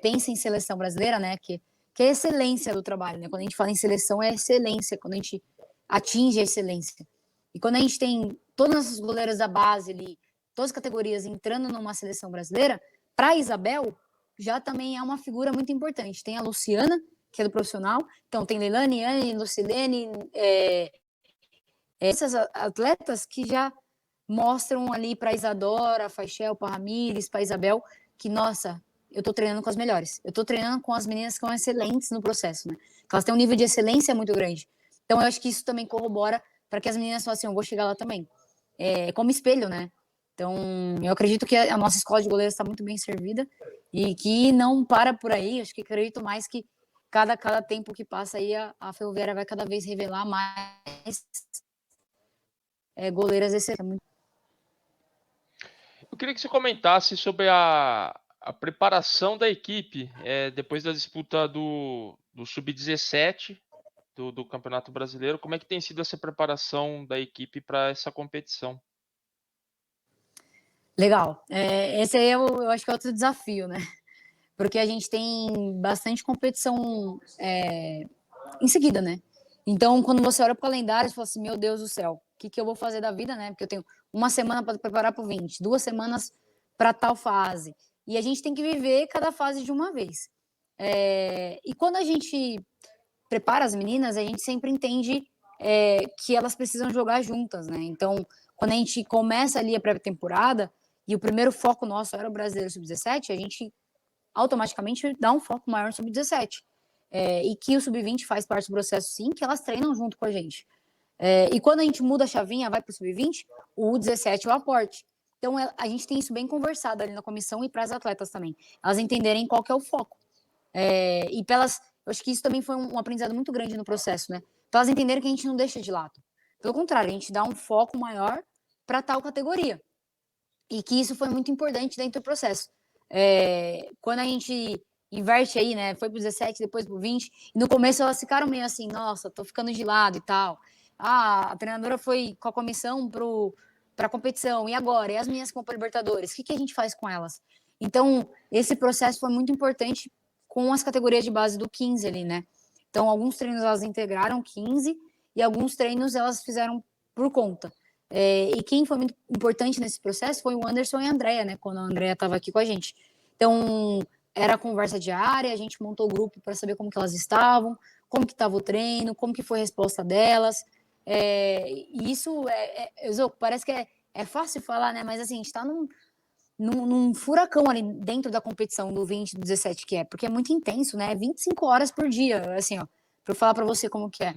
pensa em seleção brasileira, né? Que é a excelência do trabalho, né? Quando a gente fala em seleção, é excelência, quando a gente atinge a excelência. E quando a gente tem todas as goleiras da base ali, todas as categorias entrando numa seleção brasileira, para a Isabel, já também é uma figura muito importante. Tem a Luciana, que é do profissional, então tem Leilani, Anne, Lucilene, essas atletas que já mostram ali para Isadora, Faichel, para Ramires, para Isabel, que, nossa, eu tô treinando com as melhores. Eu tô treinando com as meninas que são excelentes no processo, né? Que elas têm um nível de excelência muito grande. Então, eu acho que isso também corrobora para que as meninas falem assim, eu vou chegar lá também. Como espelho, né? Então, eu acredito que a nossa escola de goleiros está muito bem servida e que não para por aí. Acho que acredito mais que cada tempo que passa aí, a Ferroviária vai cada vez revelar mais goleiras excelentes. Eu queria que você comentasse sobre a preparação da equipe depois da disputa do Sub-17 do Campeonato Brasileiro. Como é que tem sido essa preparação da equipe para essa competição? Legal. Esse aí eu acho que é outro desafio, né? Porque a gente tem bastante competição em seguida, né? Então, quando você olha para o calendário, você fala assim, meu Deus do céu, o que eu vou fazer da vida, né? Porque eu tenho uma semana para preparar para o 20, 2 semanas para tal fase. E a gente tem que viver cada fase de uma vez. E quando a gente prepara as meninas, a gente sempre entende que elas precisam jogar juntas, né? Então, quando a gente começa ali a pré-temporada e o primeiro foco nosso era o Brasileiro Sub-17, a gente automaticamente dá um foco maior no Sub-17. E que o Sub-20 faz parte do processo, sim, que elas treinam junto com a gente. E quando a gente muda a chavinha, vai para o Sub-20, o U17 é o aporte. Então, a gente tem isso bem conversado ali na comissão e para as atletas também. Elas entenderem qual que é o foco. E pelas, eu acho que isso também foi um aprendizado muito grande no processo, né? Para elas entenderem que a gente não deixa de lado. Pelo contrário, a gente dá um foco maior para tal categoria. E que isso foi muito importante dentro do processo. Quando a gente inverte aí, né? Foi pro 17, depois pro 20, e no começo elas ficaram meio assim, nossa, tô ficando de lado e tal. A treinadora foi com a comissão pra competição, e agora? E as meninas que vão pra Libertadores? O que a gente faz com elas? Então, esse processo foi muito importante com as categorias de base do 15 ali, né? Então, alguns treinos elas integraram 15 e alguns treinos elas fizeram por conta. E quem foi muito importante nesse processo foi o Anderson e a Andrea, né? Quando a Andrea estava aqui com a gente. Então, era conversa diária, a gente montou o grupo para saber como que elas estavam, como que estava o treino, como que foi a resposta delas. E isso, parece que é fácil falar, né? Mas assim, a gente está num furacão ali dentro da competição do 20, do 17 que é, porque é muito intenso, né? 25 horas por dia, assim, ó, para eu falar para você como que é.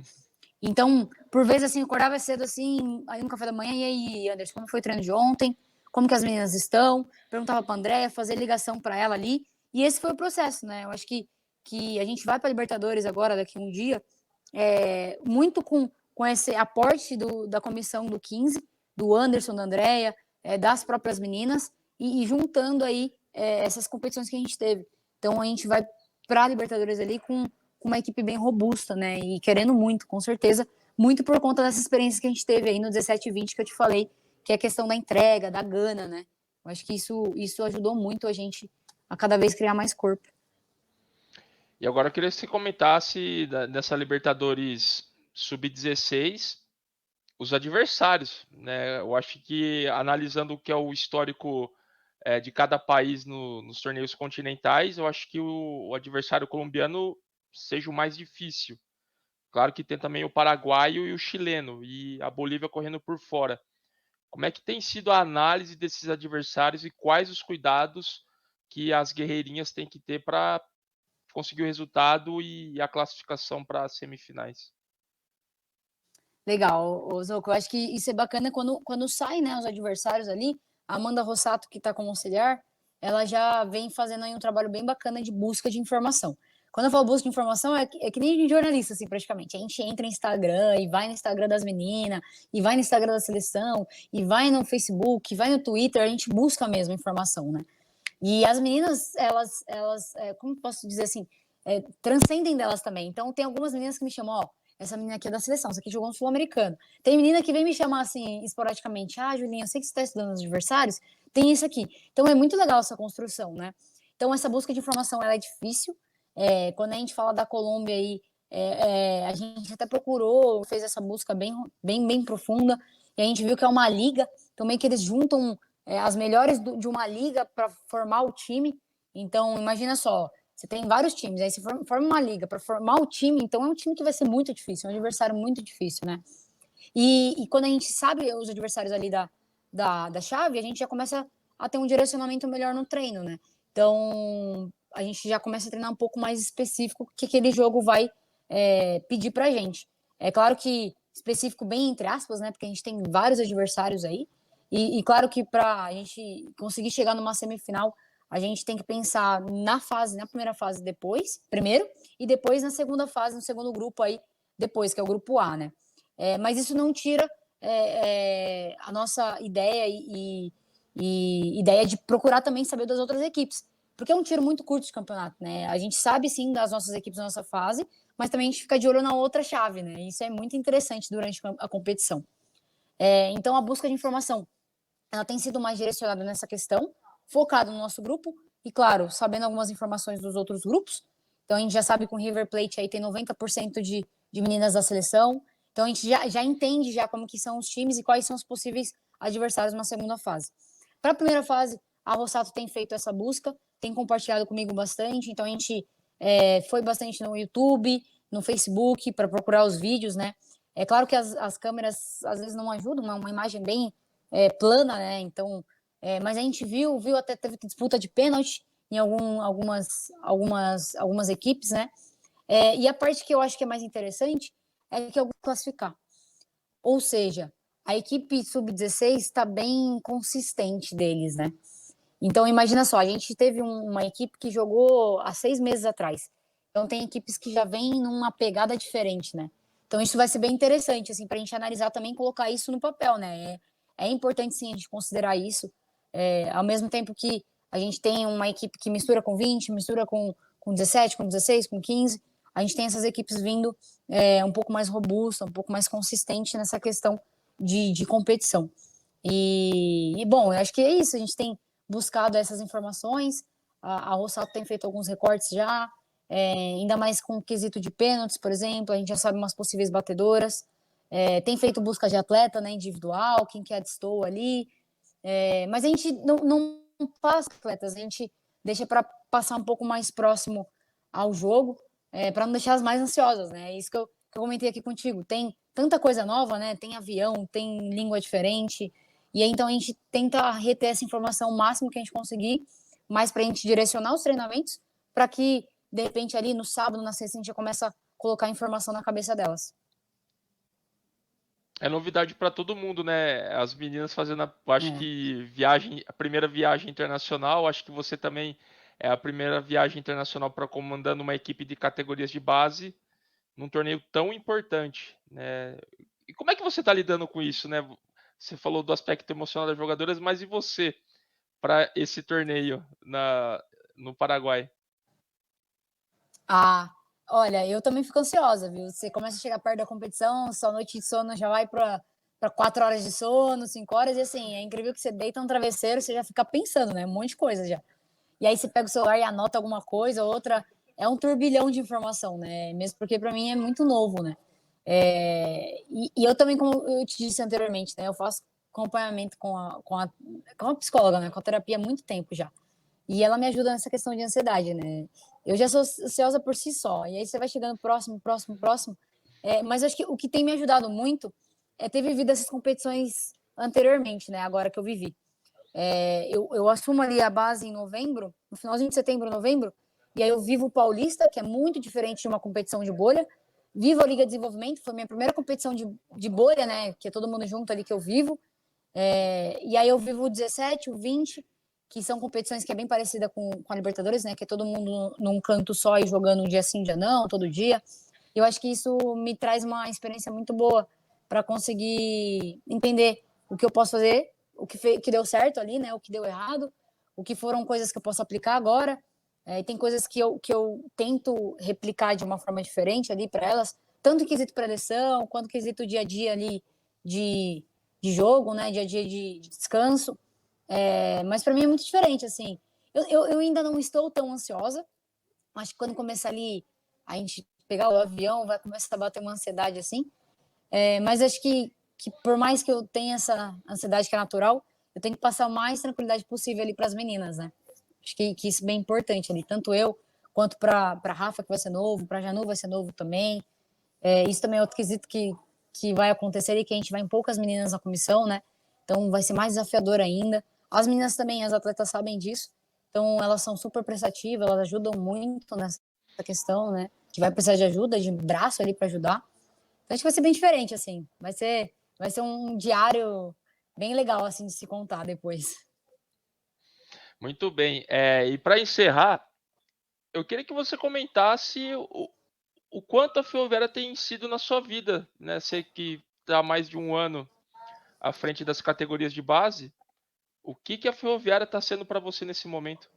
Então, por vezes, assim, eu acordava cedo, assim, aí no café da manhã, e aí, Anderson, como foi o treino de ontem? Como que as meninas estão? Perguntava pra Andréia, fazer ligação para ela ali, e esse foi o processo, né? Eu acho que a gente vai para Libertadores agora, daqui a um dia, muito com esse aporte da comissão do 15, do Anderson, da Andréia, das próprias meninas, e juntando aí essas competições que a gente teve. Então, a gente vai para a Libertadores ali com uma equipe bem robusta, né? E querendo muito, com certeza, muito por conta dessa experiência que a gente teve aí no 17 e 20 que eu te falei, que é a questão da entrega, da gana, né? Eu acho que isso ajudou muito a gente a cada vez criar mais corpo. E agora eu queria que você comentasse dessa Libertadores Sub-16, os adversários, né? Eu acho que analisando o que é o histórico de cada país nos torneios continentais, eu acho que o adversário colombiano seja o mais difícil. Claro que tem também o paraguaio e o chileno, e a Bolívia correndo por fora. Como é que tem sido a análise desses adversários e quais os cuidados que as guerreirinhas têm que ter para conseguir o resultado e a classificação para as semifinais? Legal, Zoco. Eu acho que isso é bacana quando saem, né, os adversários ali. A Amanda Rossato, que está como auxiliar, ela já vem fazendo aí um trabalho bem bacana de busca de informação. Quando eu falo busca de informação, é que nem jornalista, assim, praticamente. A gente entra no Instagram e vai no Instagram das meninas, e vai no Instagram da seleção, e vai no Facebook, e vai no Twitter, a gente busca mesmo informação, né? E as meninas, elas como posso dizer assim, transcendem delas também. Então, tem algumas meninas que me chamam, ó, essa menina aqui é da seleção, essa aqui jogou no Sul-Americano. Tem menina que vem me chamar assim, esporadicamente, Julinha, eu sei que você está estudando os adversários, tem isso aqui. Então, é muito legal essa construção, né? Então, essa busca de informação, ela é difícil. Quando a gente fala da Colômbia aí, a gente até procurou, fez essa busca bem, bem, bem profunda, e a gente viu que é uma liga, então meio que eles juntam as melhores de uma liga para formar o time. Então, imagina só, você tem vários times, aí você forma uma liga para formar o time, então é um time que vai ser muito difícil, é um adversário muito difícil, né? E quando a gente sabe os adversários ali da chave, a gente já começa a ter um direcionamento melhor no treino, né? Então, a gente já começa a treinar um pouco mais específico o que aquele jogo vai pedir pra gente. É claro que específico bem entre aspas, né? Porque a gente tem vários adversários aí. E claro que para a gente conseguir chegar numa semifinal, a gente tem que pensar na primeira fase depois, primeiro, e depois na segunda fase, no segundo grupo aí, depois, que é o grupo A, né? Mas isso não tira a nossa ideia e ideia de procurar também saber das outras equipes. Porque é um tiro muito curto de campeonato, né? A gente sabe sim das nossas equipes da nossa fase, mas também a gente fica de olho na outra chave, né? Isso é muito interessante durante a competição. Então a busca de informação, ela tem sido mais direcionada nessa questão, focada no nosso grupo, e claro, sabendo algumas informações dos outros grupos. Então a gente já sabe que o River Plate aí tem 90% de meninas da seleção. Então a gente já entende já como que são os times e quais são os possíveis adversários na segunda fase. Para a primeira fase, a Rossato tem feito essa busca, tem compartilhado comigo bastante, então a gente foi bastante no YouTube, no Facebook, para procurar os vídeos, né? É claro que as câmeras às vezes não ajudam, é uma imagem bem plana, né? Então, mas a gente viu até teve disputa de pênalti em algumas equipes, né? E a parte que eu acho que é mais interessante é que eu vou classificar. Ou seja, a equipe sub-16 está bem consistente deles, né? Então, imagina só, a gente teve uma equipe que jogou há 6 meses atrás. Então, tem equipes que já vêm numa pegada diferente, né? Então, isso vai ser bem interessante, assim, para a gente analisar também, colocar isso no papel, né? É importante, sim, a gente considerar isso. Ao mesmo tempo que a gente tem uma equipe que mistura com 20, mistura com 17, com 16, com 15, a gente tem essas equipes vindo um pouco mais robusta, um pouco mais consistente nessa questão de competição. Bom, eu acho que é isso, a gente tem buscado essas informações, a Rossato tem feito alguns recortes já, ainda mais com o quesito de pênaltis, por exemplo, a gente já sabe umas possíveis batedoras, tem feito busca de atleta, né, individual, quem que destoa ali, mas a gente não passa atletas, a gente deixa para passar um pouco mais próximo ao jogo, para não deixar as mais ansiosas, né? É isso que eu comentei aqui contigo. Tem tanta coisa nova, né? Tem avião, tem língua diferente, e aí então a gente tenta reter essa informação o máximo que a gente conseguir, mais para a gente direcionar os treinamentos, para que de repente ali no sábado, na sexta, a gente já começa a colocar informação na cabeça delas. É novidade para todo mundo, né? As meninas fazendo, acho que a primeira viagem internacional, acho que você também é a primeira viagem internacional para comandando uma equipe de categorias de base num torneio tão importante, né? E como é que você está lidando com isso, né? Você falou do aspecto emocional das jogadoras, mas e você para esse torneio no Paraguai? Olha, eu também fico ansiosa, viu? Você começa a chegar perto da competição, sua noite de sono já vai para 4 horas de sono, 5 horas, e assim, é incrível que você deita no travesseiro, você já fica pensando, né? Um monte de coisa já. E aí você pega o celular e anota alguma coisa, outra. É um turbilhão de informação, né? Mesmo porque para mim é muito novo, né? E eu também, como eu te disse anteriormente, né? Eu faço acompanhamento com a psicóloga, né? Com a terapia há muito tempo já. E ela me ajuda nessa questão de ansiedade, né? Eu já sou ansiosa por si só. E aí você vai chegando próximo, próximo, próximo. Mas acho que o que tem me ajudado muito é ter vivido essas competições anteriormente, né? Agora que eu vivi. Eu assumo ali a base em novembro, no finalzinho de setembro, novembro, e aí eu vivo o Paulista, que é muito diferente de uma competição de bolha. Vivo a Liga de Desenvolvimento, foi minha primeira competição de bolha, né? Que é todo mundo junto ali que eu vivo. E aí eu vivo o 17, o 20, que são competições que é bem parecida com a Libertadores, né? Que é todo mundo num canto só e jogando um dia sim, um dia não, todo dia. Eu acho que isso me traz uma experiência muito boa para conseguir entender o que eu posso fazer, que deu certo ali, né? O que deu errado, o que foram coisas que eu posso aplicar agora. Tem coisas que eu tento replicar de uma forma diferente ali para elas, tanto quesito preleção, quanto quesito dia a dia ali de, de jogo, né? Dia a dia de descanso. Mas para mim é muito diferente, assim. Eu ainda não estou tão ansiosa. Acho que quando começar ali a gente pegar o avião, vai começar a bater uma ansiedade assim. Mas acho que por mais que eu tenha essa ansiedade que é natural, eu tenho que passar o mais tranquilidade possível ali para as meninas, né? Acho que isso é bem importante ali, tanto eu quanto para Rafa, que vai ser novo, para Janu vai ser novo também. Isso também é outro quesito que vai acontecer e que a gente vai em poucas meninas na comissão, né? Então vai ser mais desafiador ainda. As meninas também, as atletas sabem disso. Então elas são super prestativas, elas ajudam muito nessa questão, né? Que vai precisar de ajuda, de braço ali para ajudar. Então acho que vai ser bem diferente, assim. Vai ser um diário bem legal, assim, de se contar depois. Muito bem. E para encerrar, eu queria que você comentasse o quanto a Ferroviária tem sido na sua vida, né? Você que está há mais de um ano à frente das categorias de base, o que a Ferroviária está sendo para você nesse momento?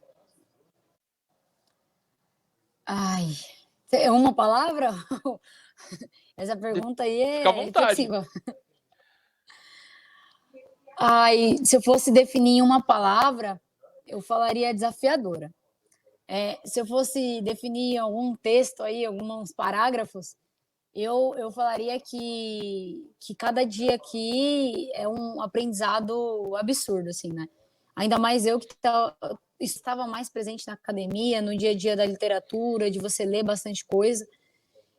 Ai, é uma palavra? Essa pergunta aí Fica à é vontade. reflexiva. Ai, se eu fosse definir uma palavra, eu falaria desafiadora. Se eu fosse definir algum texto aí, alguns parágrafos, Eu falaria que cada dia aqui é um aprendizado absurdo, assim, né. Ainda mais eu que estava mais presente na academia, no dia a dia da literatura, de você ler bastante coisa,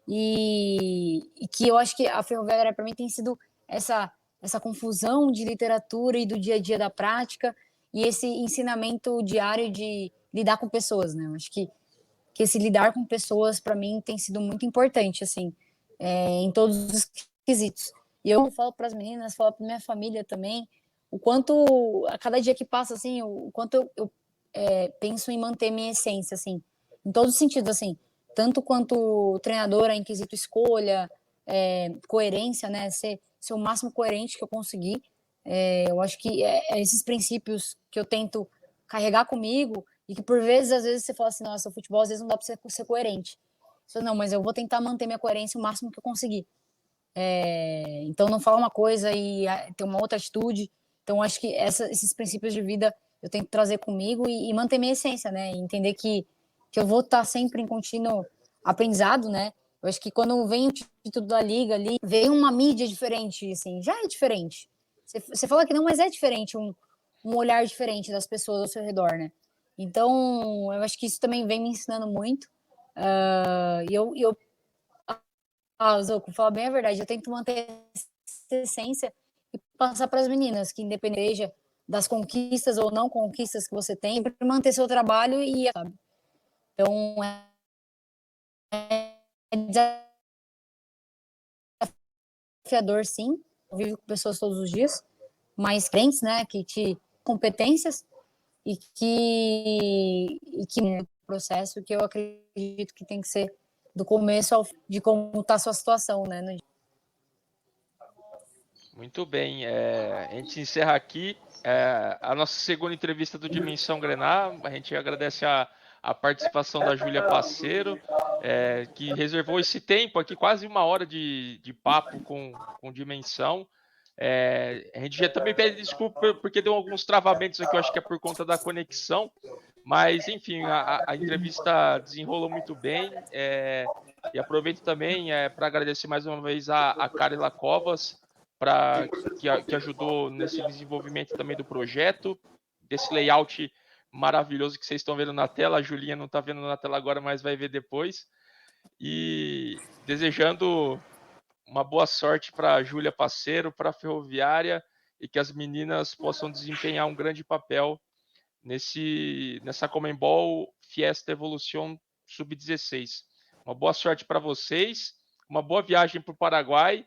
e que eu acho que a Ferroviária para mim tem sido essa essa confusão de literatura e do dia a dia da prática, e esse ensinamento diário de lidar com pessoas, né. Eu acho que esse lidar com pessoas para mim tem sido muito importante, assim, em todos os quesitos. E eu falo para as meninas, falo para minha família também, o quanto a cada dia que passa, assim, o quanto eu penso em manter minha essência, assim, em todos os sentidos, assim, tanto quanto treinadora em quesito escolha, coerência, né, ser o máximo coerente que eu conseguir. Eu acho que é esses princípios que eu tento carregar comigo e que por vezes, às vezes você fala assim, nossa, o futebol às vezes não dá para ser coerente. Isso não, mas eu vou tentar manter minha coerência o máximo que eu conseguir. Então não falar uma coisa e ter uma outra atitude. Então acho que esses princípios de vida eu tento trazer comigo e manter minha essência, né? E entender que eu vou estar sempre em contínuo aprendizado, né? Eu acho que quando vem o título da liga ali, vem uma mídia diferente, assim, já é diferente. Você fala que não, mas é diferente, um olhar diferente das pessoas ao seu redor, né? Então, eu acho que isso também vem me ensinando muito. E eu Zoco, falar bem a verdade, eu tento manter essa essência e passar para as meninas, que independente das conquistas ou não conquistas que você tem, manter seu trabalho e, sabe? Então, é desafiador, sim. Eu vivo com pessoas todos os dias, mas crentes, né, que te competências e que processo que eu acredito que tem que ser do começo ao fim, de como está a sua situação, né? Muito bem, a gente encerra aqui a nossa segunda entrevista do Dimensão Grená. A gente agradece a participação da Júlia Passeiro, que reservou esse tempo aqui, quase uma hora de papo com Dimensão. A gente já também pede desculpa porque deu alguns travamentos aqui, eu acho que é por conta da conexão, mas enfim, a entrevista desenrolou muito bem. E aproveito também para agradecer mais uma vez a Carla Covas, que ajudou nesse desenvolvimento também do projeto, desse layout maravilhoso que vocês estão vendo na tela. A Julinha não está vendo na tela agora, mas vai ver depois. E desejando uma boa sorte para a Júlia Passeiro, para a Ferroviária, e que as meninas possam desempenhar um grande papel nessa Comembol Fiesta Evolution Sub-16. Uma boa sorte para vocês, uma boa viagem para o Paraguai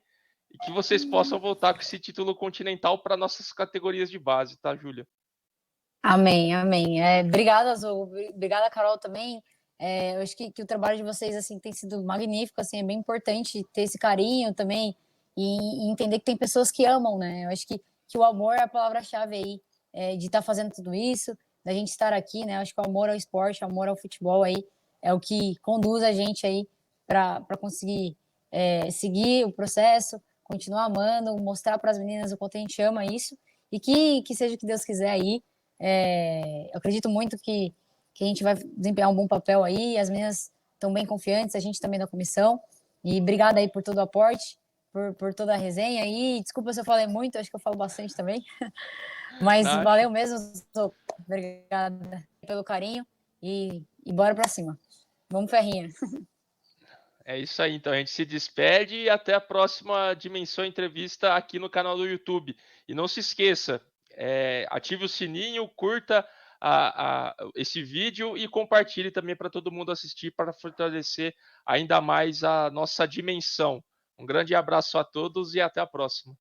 e que vocês possam voltar com esse título continental para nossas categorias de base, tá, Júlia? Amém, amém. Obrigada, Azul. Obrigada, Carol, também. Eu acho que o trabalho de vocês assim tem sido magnífico, assim, é bem importante ter esse carinho também e entender que tem pessoas que amam, né? Eu acho que o amor é a palavra-chave aí, de estar fazendo tudo isso, da gente estar aqui, né? Eu acho que o amor ao esporte, o amor ao futebol aí é o que conduz a gente aí para conseguir seguir o processo, continuar amando, mostrar para as meninas o quanto a gente ama isso e que seja o que Deus quiser aí. Eu acredito muito que a gente vai desempenhar um bom papel aí, as meninas estão bem confiantes, a gente também da comissão. E obrigada aí por todo o aporte, por toda a resenha aí. Desculpa se eu falei muito, acho que eu falo bastante também. Mas Nath, valeu mesmo, obrigada pelo carinho e bora pra cima. Vamos, Ferrinha. é isso aí, então a gente se despede e até a próxima Dimensão Entrevista aqui no canal do YouTube. E não se esqueça, ative o sininho, curta esse vídeo e compartilhe também para todo mundo assistir para fortalecer ainda mais a nossa dimensão. Um grande abraço a todos e até a próxima.